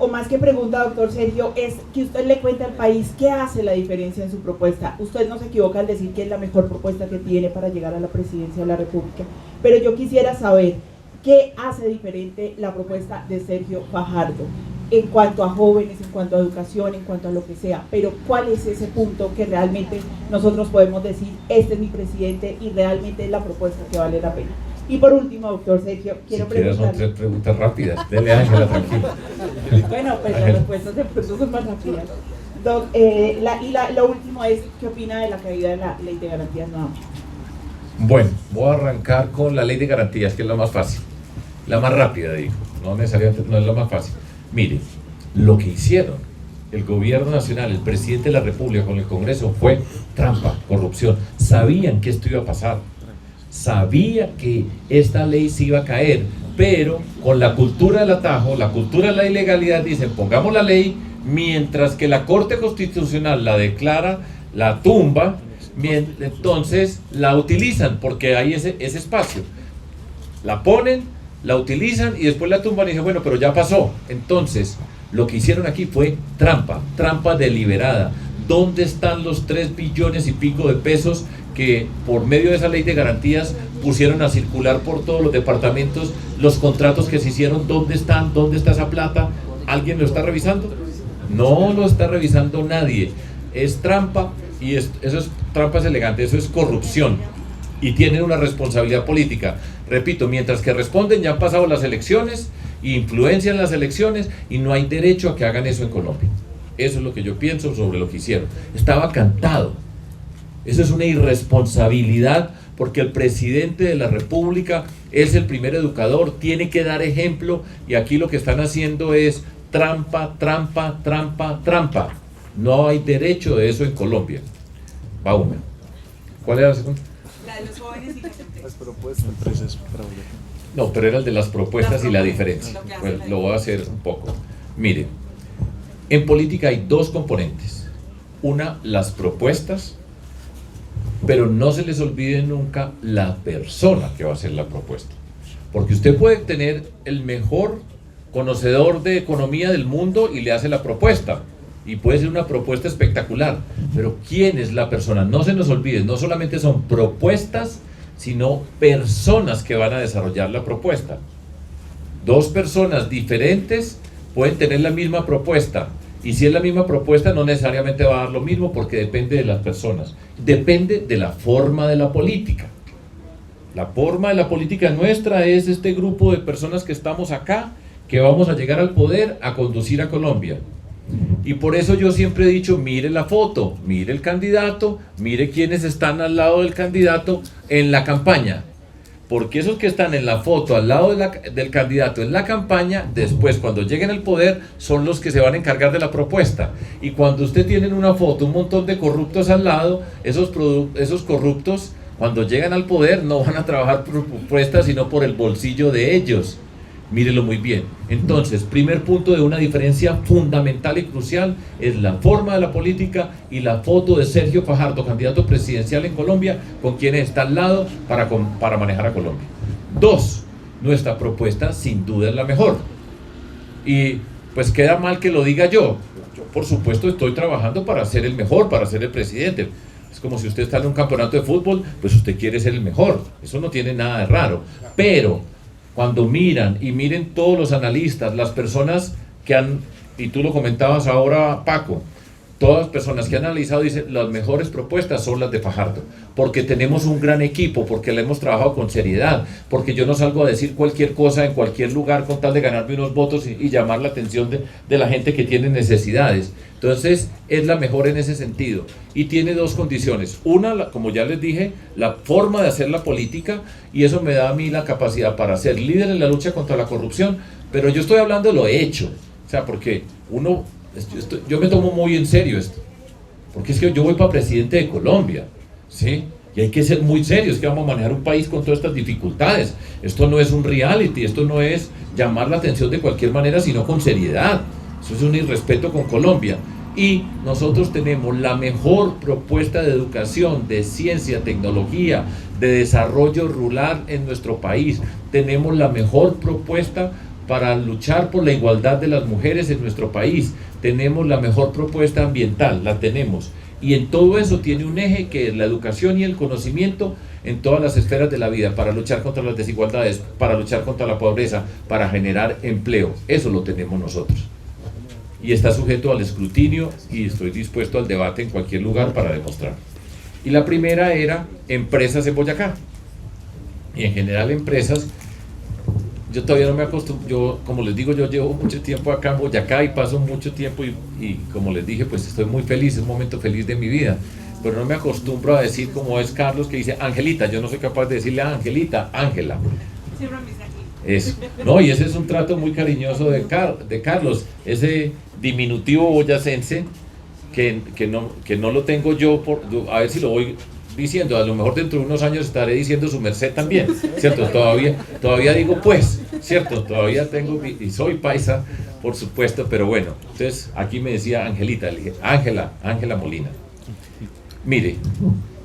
o más que pregunta, doctor Sergio, es que usted le cuente al país qué hace la diferencia en su propuesta. Usted no se equivoca al decir que es la mejor propuesta que tiene para llegar a la presidencia de la República, pero yo quisiera saber qué hace diferente la propuesta de Sergio Fajardo en cuanto a jóvenes, en cuanto a educación, en cuanto a lo que sea, pero cuál es ese punto que realmente nosotros podemos decir, este es mi presidente y realmente es la propuesta que vale la pena. Y por último, doctor Sergio, quiero preguntarle... Son 3 preguntas rápidas. Dele, Ángela, tranquila. Bueno, pues las respuestas de pronto son más rápidas. Lo último es, ¿qué opina de la caída de la ley de garantías nuevamente? Bueno, voy a arrancar con la ley de garantías, que es la más fácil. La más rápida, digo. No necesariamente, no es la más fácil. Mire, lo que hicieron el gobierno nacional, el presidente de la República con el Congreso fue trampa, corrupción. Sabían que esto iba a pasar. Sabía que esta ley se iba a caer, pero con la cultura del atajo, la cultura de la ilegalidad, dicen, pongamos la ley, mientras que la Corte Constitucional la declara, la tumba, entonces la utilizan, porque hay ese espacio. La ponen, la utilizan y después la tumban y dicen, bueno, pero ya pasó. Entonces, lo que hicieron aquí fue trampa deliberada. ¿Dónde están los 3 billones y pico de pesos que por medio de esa ley de garantías pusieron a circular por todos los departamentos? Los contratos que se hicieron, ¿dónde están? ¿Dónde está esa plata? ¿Alguien lo está revisando? No lo está revisando nadie. Es trampa y eso es trampa, es elegante, eso es corrupción y tienen una responsabilidad política. Repito, mientras que responden, ya han pasado las elecciones, influencian las elecciones y no hay derecho a que hagan eso en Colombia. Eso es lo que yo pienso sobre lo que hicieron. Estaba cantado. Eso es una irresponsabilidad porque el presidente de la República es el primer educador, tiene que dar ejemplo y aquí lo que están haciendo es trampa. No hay derecho de eso en Colombia. Va una. ¿Cuál era la segunda? La de los jóvenes y las propuestas. No, pero era el de las propuestas y la diferencia. Bueno, lo voy a hacer un poco. Miren, en política hay 2 componentes. Una, las propuestas, pero no se les olvide nunca la persona que va a hacer la propuesta. Porque usted puede tener el mejor conocedor de economía del mundo y le hace la propuesta, y puede ser una propuesta espectacular, pero ¿quién es la persona? No se nos olvide, no solamente son propuestas, sino personas que van a desarrollar la propuesta. Dos personas diferentes pueden tener la misma propuesta, y si es la misma propuesta no necesariamente va a dar lo mismo, porque depende de las personas, depende de la forma de la política. La forma de la política nuestra es este grupo de personas que estamos acá, que vamos a llegar al poder a conducir a Colombia. Y por eso yo siempre he dicho, mire la foto, mire el candidato, mire quiénes están al lado del candidato en la campaña. Porque esos que están en la foto al lado del candidato en la campaña, después cuando lleguen al poder son los que se van a encargar de la propuesta. Y cuando usted tiene en una foto un montón de corruptos al lado, esos corruptos cuando llegan al poder no van a trabajar por propuestas sino por el bolsillo de ellos. Mírelo muy bien. Entonces, primer punto de una diferencia fundamental y crucial es la forma de la política y la foto de Sergio Fajardo, candidato presidencial en Colombia, con quienes está al lado para manejar a Colombia. Dos, nuestra propuesta sin duda es la mejor. Y pues queda mal que lo diga yo. Yo por supuesto estoy trabajando para ser el mejor, para ser el presidente. Es como si usted está en un campeonato de fútbol, pues usted quiere ser el mejor. Eso no tiene nada de raro. Pero cuando miren todos los analistas, las personas que han, y tú lo comentabas ahora, Paco, todas las personas que han analizado dicen las mejores propuestas son las de Fajardo, porque tenemos un gran equipo, porque le hemos trabajado con seriedad, porque yo no salgo a decir cualquier cosa en cualquier lugar con tal de ganarme unos votos y llamar la atención de la gente que tiene necesidades. Entonces es la mejor en ese sentido y tiene dos condiciones. Una, como ya les dije, la forma de hacer la política, y eso me da a mí la capacidad para ser líder en la lucha contra la corrupción, pero yo estoy hablando de lo hecho, o sea, porque yo me tomo muy en serio esto, porque es que yo voy para presidente de Colombia, ¿sí? Y hay que ser muy serios, que vamos a manejar un país con todas estas dificultades. Esto no es un reality, esto no es llamar la atención de cualquier manera, sino con seriedad. Eso es un irrespeto con Colombia. Y nosotros tenemos la mejor propuesta de educación, de ciencia, tecnología, de desarrollo rural en nuestro país. Tenemos la mejor propuesta para luchar por la igualdad de las mujeres en nuestro país. Tenemos la mejor propuesta ambiental, la tenemos. Y en todo eso tiene un eje que es la educación y el conocimiento en todas las esferas de la vida, para luchar contra las desigualdades, para luchar contra la pobreza, para generar empleo. Eso lo tenemos nosotros. Y está sujeto al escrutinio y estoy dispuesto al debate en cualquier lugar para demostrar. Y la primera era empresas en Boyacá. Y en general empresas, yo todavía no me acostumbro, yo como les digo, yo llevo mucho tiempo acá en Boyacá y paso mucho tiempo y como les dije, pues estoy muy feliz, es un momento feliz de mi vida. Pero no me acostumbro a decir como es Carlos que dice Angelita, yo no soy capaz de decirle a Angelita, Ángela. Eso. No, y ese es un trato muy cariñoso de Carlos, ese diminutivo boyacense que no lo tengo yo, a ver si lo voy diciendo, a lo mejor dentro de unos años estaré diciendo su merced también, ¿cierto? Todavía digo pues, ¿cierto? Todavía tengo, y soy paisa, por supuesto, pero bueno, entonces aquí me decía Angelita, le dije, Ángela Molina. Mire,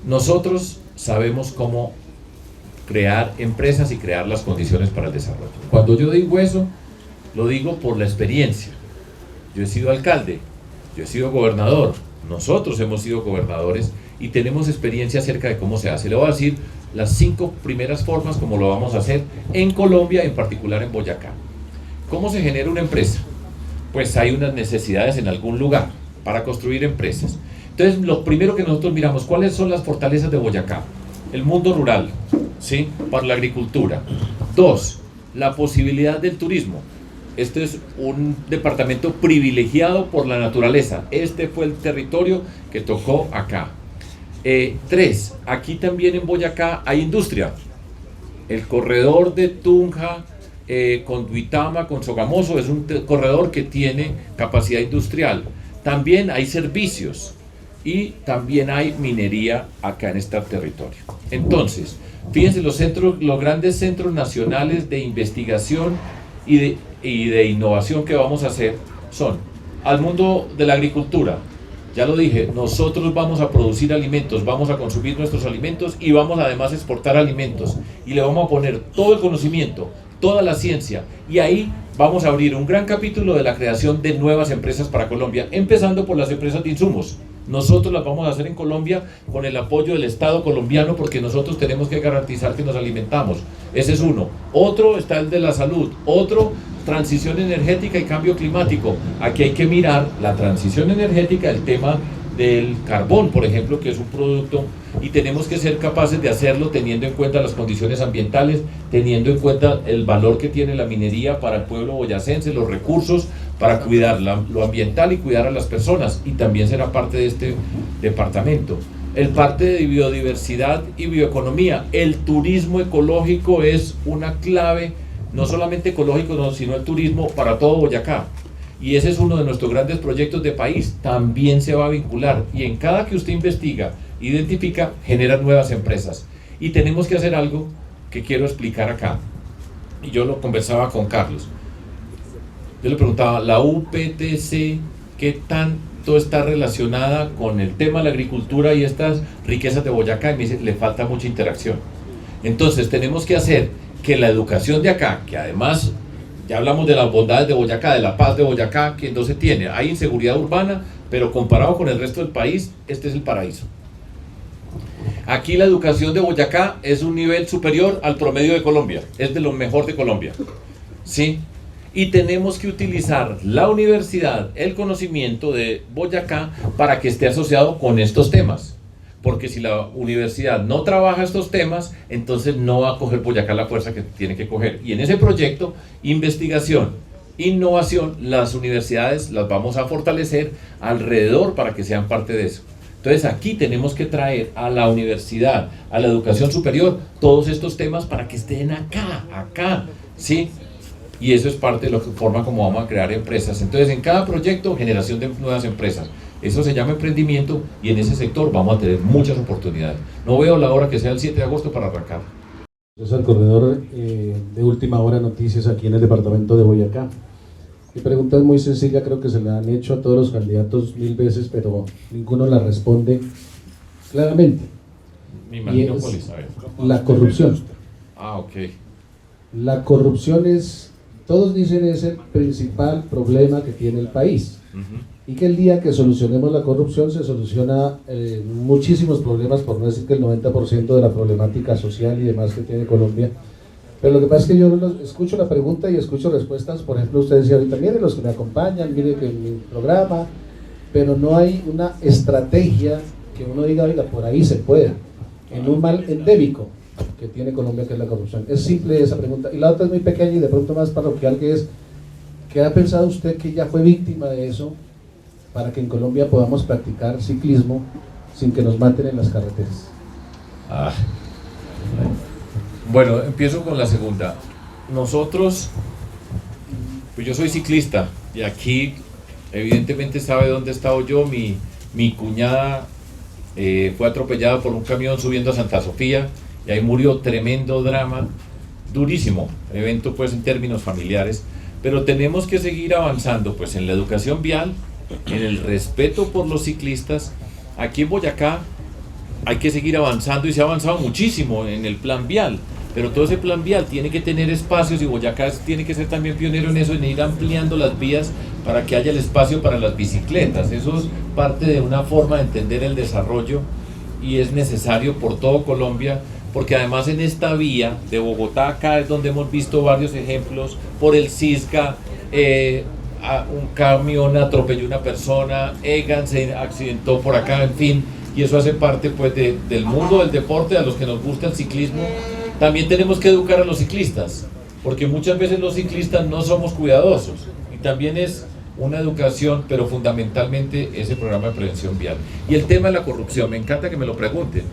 nosotros sabemos cómo crear empresas y crear las condiciones para el desarrollo. Cuando yo digo eso, lo digo por la experiencia. Yo he sido alcalde, yo he sido gobernador, nosotros hemos sido gobernadores y tenemos experiencia acerca de cómo se hace. Le voy a decir las 5 primeras formas como lo vamos a hacer en Colombia, en particular en Boyacá. ¿Cómo se genera una empresa? Pues hay unas necesidades en algún lugar para construir empresas. Entonces, lo primero que nosotros miramos, ¿cuáles son las fortalezas de Boyacá? El mundo rural, ¿sí? Para la agricultura. 2, la posibilidad del turismo. Este es un departamento privilegiado por la naturaleza. Este fue el territorio que tocó acá. 3, aquí también en Boyacá hay industria. El corredor de Tunja con Duitama, con Sogamoso, es un corredor que tiene capacidad industrial. También hay servicios y también hay minería acá en este territorio. Entonces, fíjense, los grandes centros nacionales de investigación y de innovación que vamos a hacer son al mundo de la agricultura. Ya lo dije, nosotros vamos a producir alimentos, vamos a consumir nuestros alimentos y vamos además a exportar alimentos. Y le vamos a poner todo el conocimiento, toda la ciencia, y ahí vamos a abrir un gran capítulo de la creación de nuevas empresas para Colombia, empezando por las empresas de insumos. Nosotros las vamos a hacer en Colombia con el apoyo del Estado colombiano, porque nosotros tenemos que garantizar que nos alimentamos. Ese es uno. Otro está el de la salud. Otro, transición energética y cambio climático. Aquí hay que mirar la transición energética, el tema del carbón, por ejemplo, que es un producto, y tenemos que ser capaces de hacerlo teniendo en cuenta las condiciones ambientales, teniendo en cuenta el valor que tiene la minería para el pueblo boyacense, los recursos para cuidar lo ambiental y cuidar a las personas, y también será parte de este departamento. El parte de biodiversidad y bioeconomía, el turismo ecológico es una clave, no solamente ecológico, sino el turismo para todo Boyacá. Y ese es uno de nuestros grandes proyectos de país, también se va a vincular, y en cada que usted investiga, identifica, genera nuevas empresas. Y tenemos que hacer algo que quiero explicar acá, y yo lo conversaba con Carlos. Yo le preguntaba, la UPTC, ¿qué tanto está relacionada con el tema de la agricultura y estas riquezas de Boyacá? Y me dice, le falta mucha interacción. Entonces tenemos que hacer que la educación de acá, que además ya hablamos de las bondades de Boyacá, de la paz de Boyacá, que no se tiene. Hay inseguridad urbana, pero comparado con el resto del país, este es el paraíso. Aquí la educación de Boyacá es un nivel superior al promedio de Colombia, es de lo mejor de Colombia, ¿sí? Y tenemos que utilizar la universidad, el conocimiento de Boyacá para que esté asociado con estos temas. Porque si la universidad no trabaja estos temas, entonces no va a coger Boyacá la fuerza que tiene que coger. Y en ese proyecto, investigación, innovación, las universidades las vamos a fortalecer alrededor para que sean parte de eso. Entonces aquí tenemos que traer a la universidad, a la educación superior, todos estos temas para que estén acá, ¿sí? Y eso es parte de la forma como vamos a crear empresas. Entonces en cada proyecto, generación de nuevas empresas. Eso se llama emprendimiento, y en ese sector vamos a tener muchas oportunidades. No veo la hora que sea el 7 de agosto para arrancar. Es el corredor de Última Hora Noticias aquí en el departamento de Boyacá. Mi pregunta es muy sencilla, creo que se la han hecho a todos los candidatos 1000 veces, pero ninguno la responde claramente. Me imagino y cuál es es, la corrupción. Ah, ok. La corrupción es, todos dicen, es el principal problema que tiene el país. Y que el día que solucionemos la corrupción se soluciona muchísimos problemas, por no decir que el 90% de la problemática social y demás que tiene Colombia. Pero lo que pasa es que yo escucho la pregunta y escucho respuestas. Por ejemplo, usted decía ahorita, miren los que me acompañan, miren que mi programa, pero no hay una estrategia que uno diga, oiga, por ahí se pueda, en un mal endémico que tiene Colombia, que es la corrupción. Es simple esa pregunta. Y la otra es muy pequeña y de pronto más parroquial, que es, ¿qué ha pensado usted que ya fue víctima de eso, para que en Colombia podamos practicar ciclismo sin que nos maten en las carreteras? Bueno, empiezo con la segunda. Nosotros, pues yo soy ciclista, y aquí evidentemente sabe dónde he estado yo. Mi cuñada fue atropellada por un camión subiendo a Santa Sofía, y ahí murió, tremendo drama, durísimo evento pues en términos familiares. Pero tenemos que seguir avanzando pues en la educación vial, en el respeto por los ciclistas. Aquí en Boyacá hay que seguir avanzando, y se ha avanzado muchísimo en el plan vial, pero todo ese plan vial tiene que tener espacios, y Boyacá tiene que ser también pionero en eso, en ir ampliando las vías para que haya el espacio para las bicicletas. Eso es parte de una forma de entender el desarrollo, y es necesario por todo Colombia, porque además en esta vía de Bogotá acá es donde hemos visto varios ejemplos. Por el Cisca, un camión atropelló a una persona, Egan se accidentó por acá, en fin, y eso hace parte pues del mundo del deporte. A los que nos gusta el ciclismo, también tenemos que educar a los ciclistas, porque muchas veces los ciclistas no somos cuidadosos, y también es una educación, pero fundamentalmente ese programa de prevención vial. Y el tema de la corrupción, me encanta que me lo pregunten.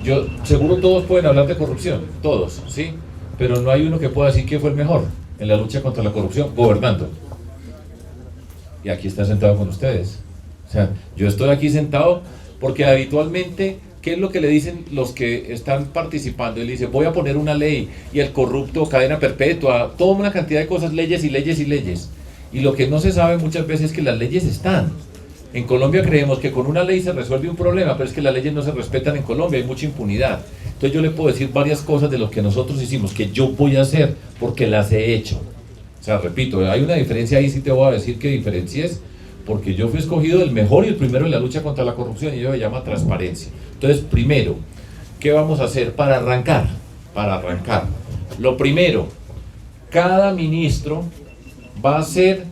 Yo seguro todos pueden hablar de corrupción, todos, ¿sí? Pero no hay uno que pueda decir que fue el mejor en la lucha contra la corrupción gobernando. Y aquí está sentado con ustedes. O sea, yo estoy aquí sentado porque habitualmente, ¿qué es lo que le dicen los que están participando? Él dice, voy a poner una ley, y el corrupto, cadena perpetua, toda una cantidad de cosas, leyes y leyes y leyes. Y lo que no se sabe muchas veces es que las leyes están. En Colombia creemos que con una ley se resuelve un problema, pero es que las leyes no se respetan en Colombia, hay mucha impunidad. Entonces yo le puedo decir varias cosas de lo que nosotros hicimos, que yo voy a hacer porque las he hecho. sea, repito, hay una diferencia ahí, sí te voy a decir qué diferencia es, porque yo fui escogido el mejor y el primero en la lucha contra la corrupción, y ello se llama transparencia. Entonces, primero, ¿qué vamos a hacer para arrancar? Para arrancar. Lo primero, cada ministro va a hacer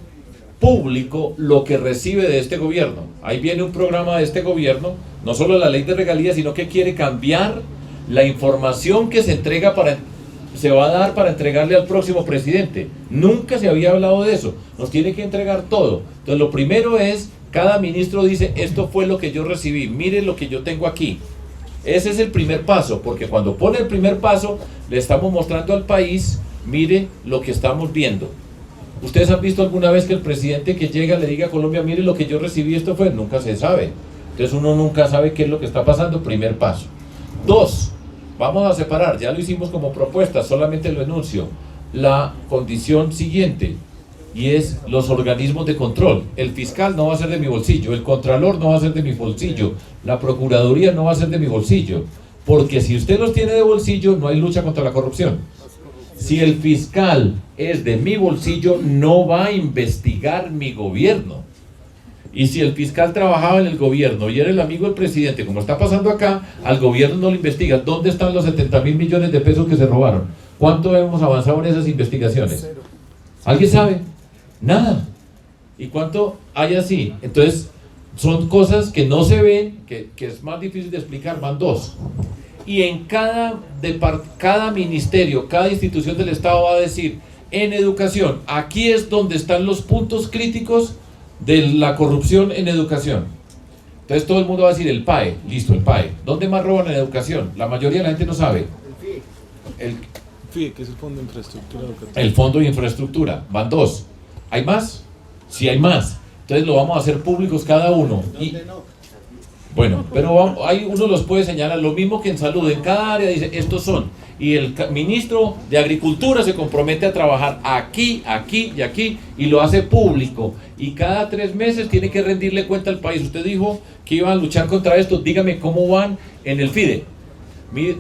público lo que recibe de este gobierno. Ahí viene un programa de este gobierno, no solo la ley de regalías, sino que quiere cambiar la información que se va a dar para entregarle al próximo presidente. Nunca se había hablado de eso. Nos tiene que entregar todo. Entonces, lo primero es, cada ministro dice, esto fue lo que yo recibí, mire lo que yo tengo aquí. Ese es el primer paso, porque cuando pone el primer paso, le estamos mostrando al país, mire lo que estamos viendo. ¿Ustedes han visto alguna vez que el presidente que llega le diga a Colombia, mire lo que yo recibí, esto fue? Nunca se sabe. Entonces uno nunca sabe qué es lo que está pasando, primer paso. 2, vamos a separar, ya lo hicimos como propuesta, solamente lo enuncio, la condición siguiente, y es los organismos de control. El fiscal no va a ser de mi bolsillo, el contralor no va a ser de mi bolsillo, la procuraduría no va a ser de mi bolsillo, porque si usted los tiene de bolsillo, no hay lucha contra la corrupción. Si el fiscal es de mi bolsillo, no va a investigar mi gobierno. Y si el fiscal trabajaba en el gobierno y era el amigo del presidente, como está pasando acá, al gobierno no lo investiga. ¿Dónde están los 70.000 millones de pesos que se robaron? ¿Cuánto hemos avanzado en esas investigaciones? ¿Alguien sabe? Nada. ¿Y cuánto hay así? Entonces, son cosas que no se ven, que es más difícil de explicar, van 2. Y en cada ministerio, cada institución del Estado va a decir, en educación, aquí es donde están los puntos críticos de la corrupción en educación. Entonces todo el mundo va a decir el PAE, listo, el PAE. ¿Dónde más roban en educación? La mayoría de la gente no sabe. El FIE, que es el Fondo de Infraestructura Educativa. El Fondo de Infraestructura, van 2. ¿Hay más? Sí hay más. Entonces lo vamos a hacer públicos cada uno. Y, bueno, pero ahí uno los puede señalar, lo mismo que en salud, en cada área dice, estos son. Y el ministro de Agricultura se compromete a trabajar aquí, aquí y aquí, y lo hace público. Y cada 3 meses tiene que rendirle cuenta al país. Usted dijo que iban a luchar contra esto, dígame cómo van en el FIDE.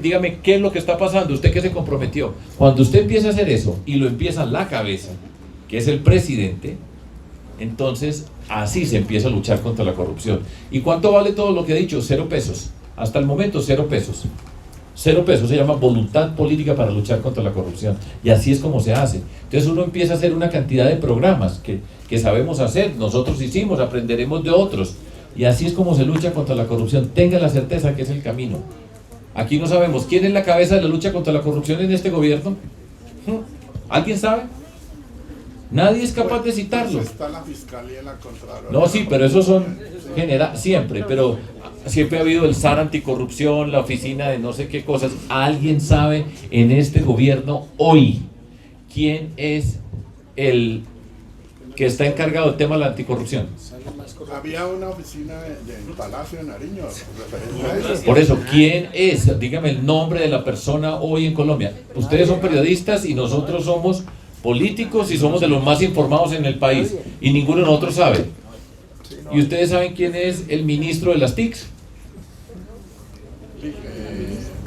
Dígame qué es lo que está pasando, usted que se comprometió. Cuando usted empieza a hacer eso, y lo empieza en la cabeza, que es el presidente, entonces así se empieza a luchar contra la corrupción. ¿Y cuánto vale todo lo que he dicho? 0 pesos. Hasta el momento 0 pesos. 0 pesos, se llama voluntad política para luchar contra la corrupción. Y así es como se hace. Entonces uno empieza a hacer una cantidad de programas que sabemos hacer, nosotros hicimos, aprenderemos de otros. Y así es como se lucha contra la corrupción. Tenga la certeza que es el camino. Aquí no sabemos quién es la cabeza de la lucha contra la corrupción en este gobierno. ¿Alguien sabe? Nadie es capaz de citarlo. Está la Fiscalía y la Contraloría. No, sí, pero esos son siempre, pero siempre ha habido el SAR anticorrupción, la oficina de no sé qué cosas. ¿Alguien sabe en este gobierno hoy quién es el que está encargado del tema de la anticorrupción? Había una oficina del Palacio de Nariño. Por eso, ¿quién es? Dígame el nombre de la persona hoy en Colombia. Ustedes son periodistas y nosotros somos políticos y somos de los más informados en el país y ninguno de nosotros sabe. ¿Y ustedes saben quién es el ministro de las TICs?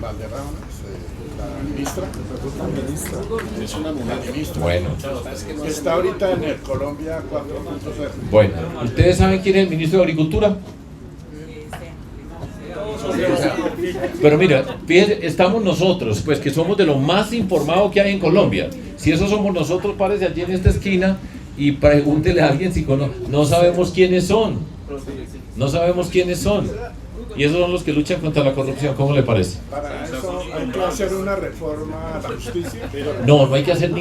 Valderrama, la ministra. Es una mujer ministra. Bueno. Está ahorita en el Colombia 4.0. Bueno, ¿ustedes saben quién es el ministro de Agricultura? Pero mira, fíjense, estamos nosotros, pues que somos de lo más informado que hay en Colombia. Si eso somos nosotros, párese allí en esta esquina y pregúntele a alguien si conoce. No sabemos quiénes son. No sabemos quiénes son. Y esos son los que luchan contra la corrupción. ¿Cómo le parece? Para eso hay que hacer una reforma a la justicia. No hay que hacer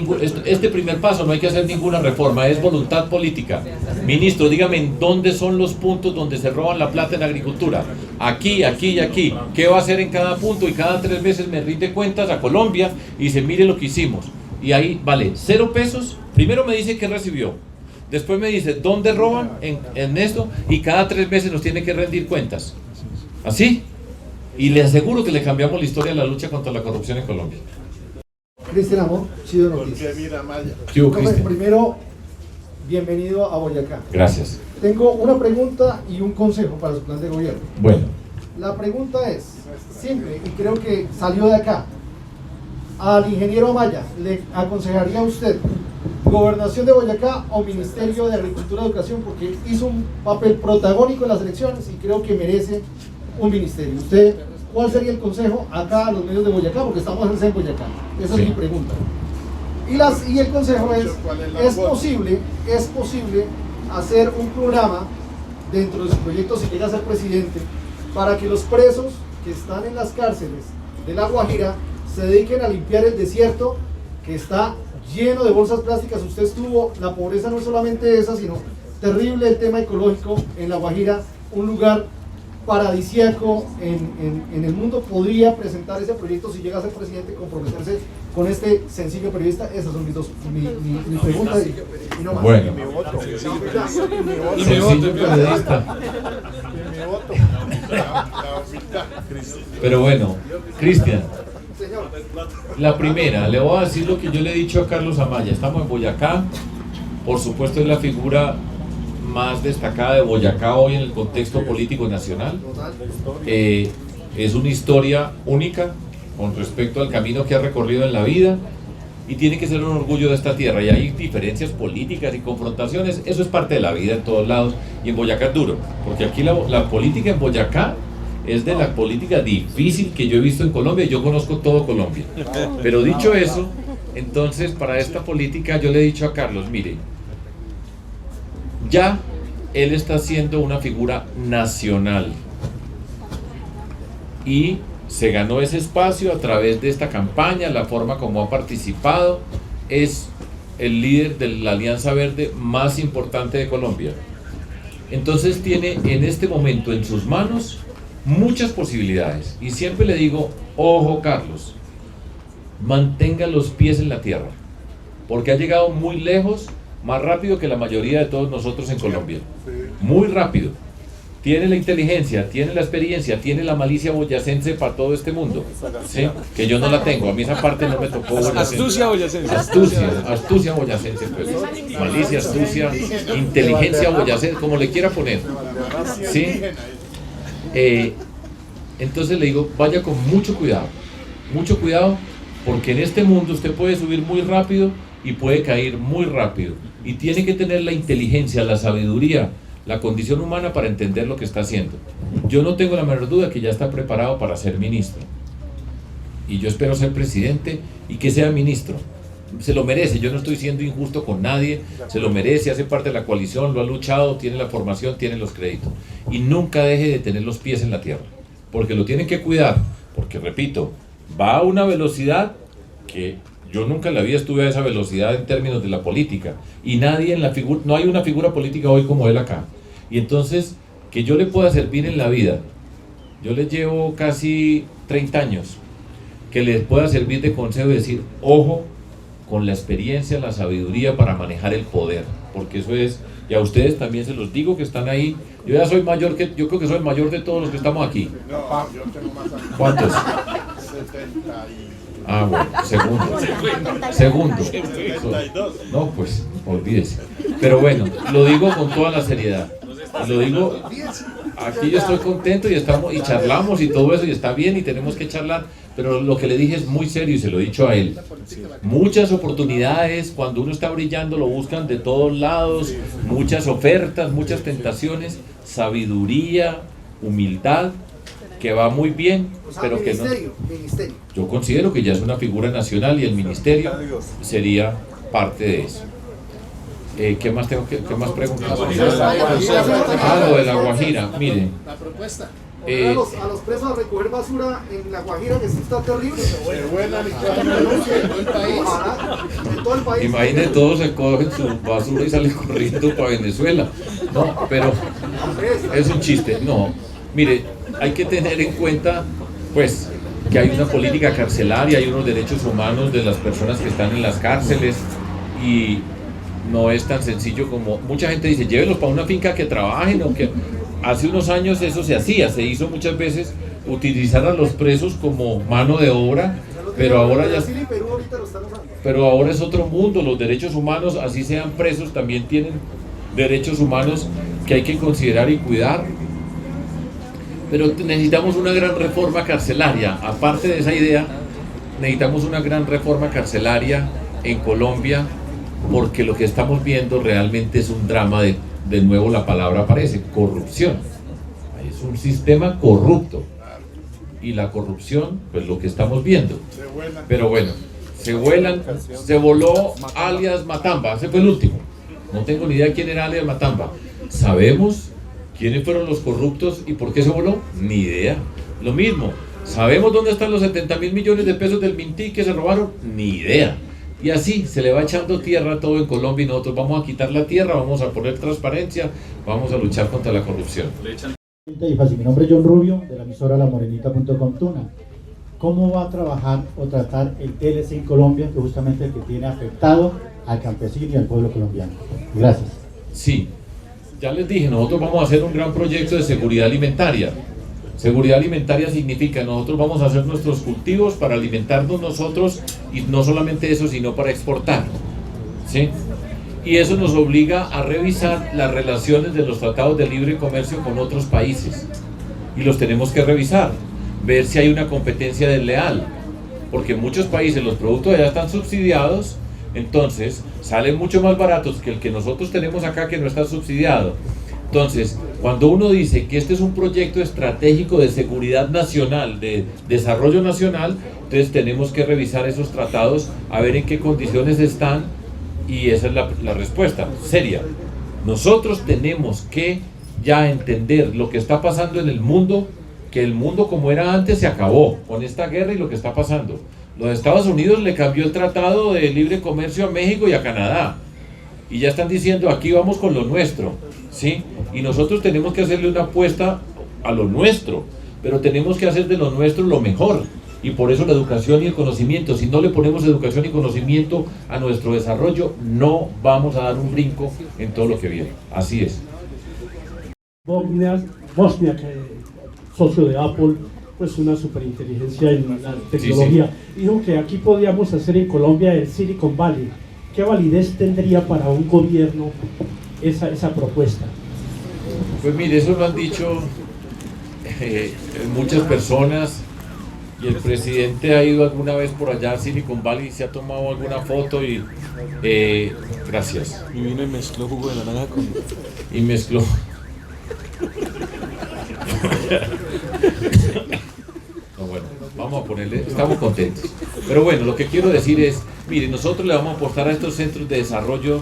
este primer paso, no hay que hacer ninguna reforma, es voluntad política. Ministro, dígame en dónde son los puntos donde se roban la plata en agricultura. Aquí, aquí y aquí. ¿Qué va a hacer en cada punto? Y cada 3 meses me rinde cuentas a Colombia y dice, mire lo que hicimos. Y ahí vale 0 pesos. Primero me dice qué recibió. Después me dice dónde roban en esto. Y cada 3 meses nos tiene que rendir cuentas. ¿Así? Y le aseguro que le cambiamos la historia de la lucha contra la corrupción en Colombia. Cristian Amor, Chido Noticias. Primero, bienvenido a Boyacá. Gracias. Tengo una pregunta y un consejo para su plan de gobierno. Bueno. La pregunta es simple y creo que salió de acá. Al ingeniero Amaya, ¿le aconsejaría a usted Gobernación de Boyacá o Ministerio de Agricultura y Educación, porque hizo un papel protagónico en las elecciones y creo que merece un ministerio. ¿Usted cuál sería el consejo acá a los medios de Boyacá? Porque estamos en Boyacá. Esa es mi pregunta. Y el consejo es posible hacer un programa dentro de su proyecto si llega a ser presidente para que los presos que están en las cárceles de La Guajira se dediquen a limpiar el desierto que está lleno de bolsas plásticas. Usted estuvo, la pobreza no es solamente esa, sino terrible el tema ecológico en La Guajira, un lugar paradisíaco en el mundo. Podría presentar ese proyecto si llega a ser presidente, comprometerse con este sencillo periodista. Esas son mis preguntas y no más. Bueno, sencillo periodista. Pero bueno, Cristian, la primera, le voy a decir lo que yo le he dicho a Carlos Amaya. Estamos en Boyacá, por supuesto es la figura más destacada de Boyacá hoy en el contexto político nacional. Es una historia única con respecto al camino que ha recorrido en la vida y tiene que ser un orgullo de esta tierra. Y hay diferencias políticas y confrontaciones, eso es parte de la vida en todos lados, y en Boyacá es duro, porque aquí la política en Boyacá es de la política difícil que yo he visto en Colombia, y yo conozco todo Colombia. Pero dicho eso, entonces para esta política yo le he dicho a Carlos, mire, ya él está siendo una figura nacional y se ganó ese espacio a través de esta campaña, la forma como ha participado. Es el líder de la Alianza Verde más importante de Colombia. Entonces tiene en este momento en sus manos muchas posibilidades. Y siempre le digo, ojo Carlos, mantenga los pies en la tierra, porque ha llegado muy lejos, más rápido que la mayoría de todos nosotros en Colombia. Muy rápido. Tiene la inteligencia, tiene la experiencia, tiene la malicia boyacense para todo este mundo, ¿sí? Que yo no la tengo, a mí esa parte no me tocó. Astucia boyacense. Astucia boyacense, pues. Malicia, astucia, inteligencia boyacense, como le quiera poner, ¿sí? Entonces le digo, vaya con mucho cuidado, porque en este mundo usted puede subir muy rápido y puede caer muy rápido, y tiene que tener la inteligencia, la sabiduría, la condición humana para entender lo que está haciendo. Yo no tengo la menor duda que ya está preparado para ser ministro, y yo espero ser presidente y que sea ministro. Se lo merece, yo no estoy siendo injusto con nadie, se lo merece, hace parte de la coalición, lo ha luchado, tiene la formación, tiene los créditos, y nunca deje de tener los pies en la tierra, porque lo tienen que cuidar, porque repito, va a una velocidad que yo nunca en la vida estuve a esa velocidad en términos de la política, y nadie en la figura, no hay una figura política hoy como él acá. Y entonces, que yo le pueda servir en la vida, yo le llevo casi 30 años, que les pueda servir de consejo y decir, ojo con la experiencia, la sabiduría para manejar el poder, porque eso es, y a ustedes también se los digo que están ahí, yo ya soy mayor, yo creo que soy el mayor de todos los que estamos aquí. No, yo tengo más años. ¿Cuántos? 70 y... Ah, bueno, segundo. No, pues, olvídese. Pero bueno, lo digo con toda la seriedad. Lo digo, aquí yo estoy contento y estamos y charlamos y todo eso y está bien y tenemos que charlar, pero lo que le dije es muy serio y se lo he dicho a él. Muchas oportunidades, cuando uno está brillando lo buscan de todos lados, muchas ofertas, muchas tentaciones, sabiduría, humildad, que va muy bien, pero que no. Yo considero que ya es una figura nacional y el ministerio sería parte de eso. ¿Qué más tengo qué más preguntas? Ah, lo de La Guajira, miren. La propuesta. A los presos a recoger basura en La Guajira, que eso está terrible. En todo el país. Imaginen, todos se cogen su basura y salen corriendo para Venezuela. No, pero es un chiste. No, mire, hay que tener en cuenta, pues, que hay una política carcelaria, hay unos derechos humanos de las personas que están en las cárceles, y no es tan sencillo como mucha gente dice, llévelos para una finca que trabajen, o que hace unos años eso se hacía, se hizo muchas veces utilizar a los presos como mano de obra, pero ahora ya, pero ahora es otro mundo, los derechos humanos, así sean presos, también tienen derechos humanos que hay que considerar y cuidar. Pero necesitamos una gran reforma carcelaria. Aparte de esa idea, necesitamos una gran reforma carcelaria en Colombia, porque lo que estamos viendo realmente es un drama de nuevo la palabra aparece, corrupción. Es un sistema corrupto. Y la corrupción, pues lo que estamos viendo. Pero bueno, se voló alias Matamba, ese fue el último. No tengo ni idea quién era alias Matamba. ¿Sabemos quiénes fueron los corruptos y por qué se voló? Ni idea. Lo mismo, ¿sabemos dónde están los 70.000 millones de pesos del Mintic que se robaron? Ni idea. Y así se le va echando tierra a todo en Colombia y nosotros vamos a quitar la tierra, vamos a poner transparencia, vamos a luchar contra la corrupción. Mi nombre es John Rubio, de la emisora lamorenita.com Tuna. ¿Cómo va a trabajar o tratar el TLC en Colombia, que justamente es el que tiene afectado al campesino y al pueblo colombiano? Gracias. Sí, ya les dije, nosotros vamos a hacer un gran proyecto de seguridad alimentaria. Seguridad alimentaria significa nosotros vamos a hacer nuestros cultivos para alimentarnos nosotros y no solamente eso, sino para exportar, ¿sí? Y eso nos obliga a revisar las relaciones de los tratados de libre comercio con otros países. Y los tenemos que revisar, ver si hay una competencia desleal. Porque en muchos países los productos ya están subsidiados, entonces salen mucho más baratos que el que nosotros tenemos acá que no está subsidiado. Entonces, cuando uno dice que este es un proyecto estratégico de seguridad nacional, de desarrollo nacional, entonces tenemos que revisar esos tratados, a ver en qué condiciones están. Y esa es la respuesta seria. Nosotros tenemos que ya entender lo que está pasando en el mundo, que el mundo como era antes se acabó con esta guerra y lo que está pasando. Los Estados Unidos le cambió el tratado de libre comercio a México y a Canadá. Y ya están diciendo, aquí vamos con lo nuestro, ¿sí? Y nosotros tenemos que hacerle una apuesta a lo nuestro, pero tenemos que hacer de lo nuestro lo mejor. Y por eso la educación y el conocimiento. Si no le ponemos educación y conocimiento a nuestro desarrollo, no vamos a dar un brinco en todo lo que viene. Así es. Wozniak, socio de Apple, pues una superinteligencia en la tecnología, dijo que aquí podíamos hacer en Colombia el Silicon Valley. ¿Qué validez tendría para un gobierno esa propuesta? Pues mire, eso lo han dicho muchas personas. Y el presidente ha ido alguna vez por allá a Silicon Valley y se ha tomado alguna foto y gracias. Y vino y mezcló jugo de naranja con... Y mezcló. No, bueno, vamos a ponerle, estamos contentos. Pero bueno, lo que quiero decir es, mire, nosotros le vamos a aportar a estos centros de desarrollo,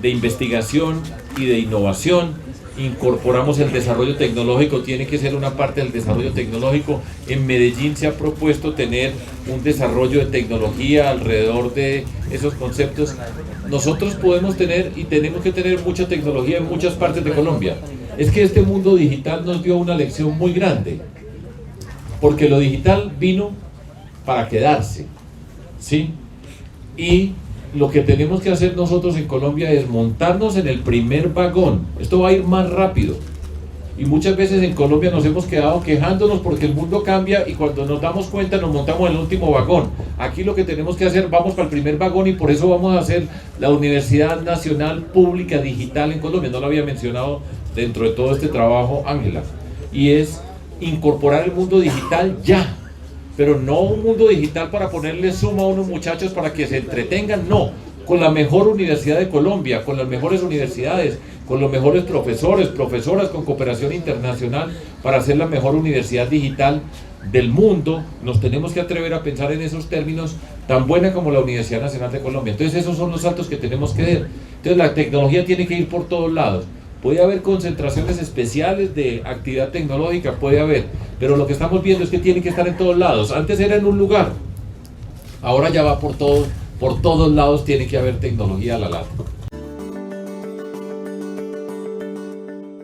de investigación y de innovación. Incorporamos el desarrollo tecnológico, tiene que ser una parte del desarrollo tecnológico. En Medellín se ha propuesto tener un desarrollo de tecnología alrededor de esos conceptos. Nosotros podemos tener y tenemos que tener mucha tecnología en muchas partes de Colombia. Es que este mundo digital nos dio una lección muy grande, porque lo digital vino para quedarse, ¿sí? Y lo que tenemos que hacer nosotros en Colombia es montarnos en el primer vagón. Esto va a ir más rápido. Y muchas veces en Colombia nos hemos quedado quejándonos porque el mundo cambia y cuando nos damos cuenta nos montamos en el último vagón. Aquí lo que tenemos que hacer, vamos para el primer vagón y por eso vamos a hacer la Universidad Nacional Pública Digital en Colombia. No lo había mencionado dentro de todo este trabajo, Ángela. Y es incorporar el mundo digital ya. Pero no un mundo digital para ponerle suma a unos muchachos para que se entretengan, no, con la mejor universidad de Colombia, con las mejores universidades, con los mejores profesores, profesoras, con cooperación internacional, para hacer la mejor universidad digital del mundo. Nos tenemos que atrever a pensar en esos términos, tan buena como la Universidad Nacional de Colombia. Entonces esos son los saltos que tenemos que dar. Entonces la tecnología tiene que ir por todos lados. Puede haber concentraciones especiales de actividad tecnológica, puede haber, pero lo que estamos viendo es que tiene que estar en todos lados. Antes era en un lugar, ahora ya va por todos lados, tiene que haber tecnología a la lata.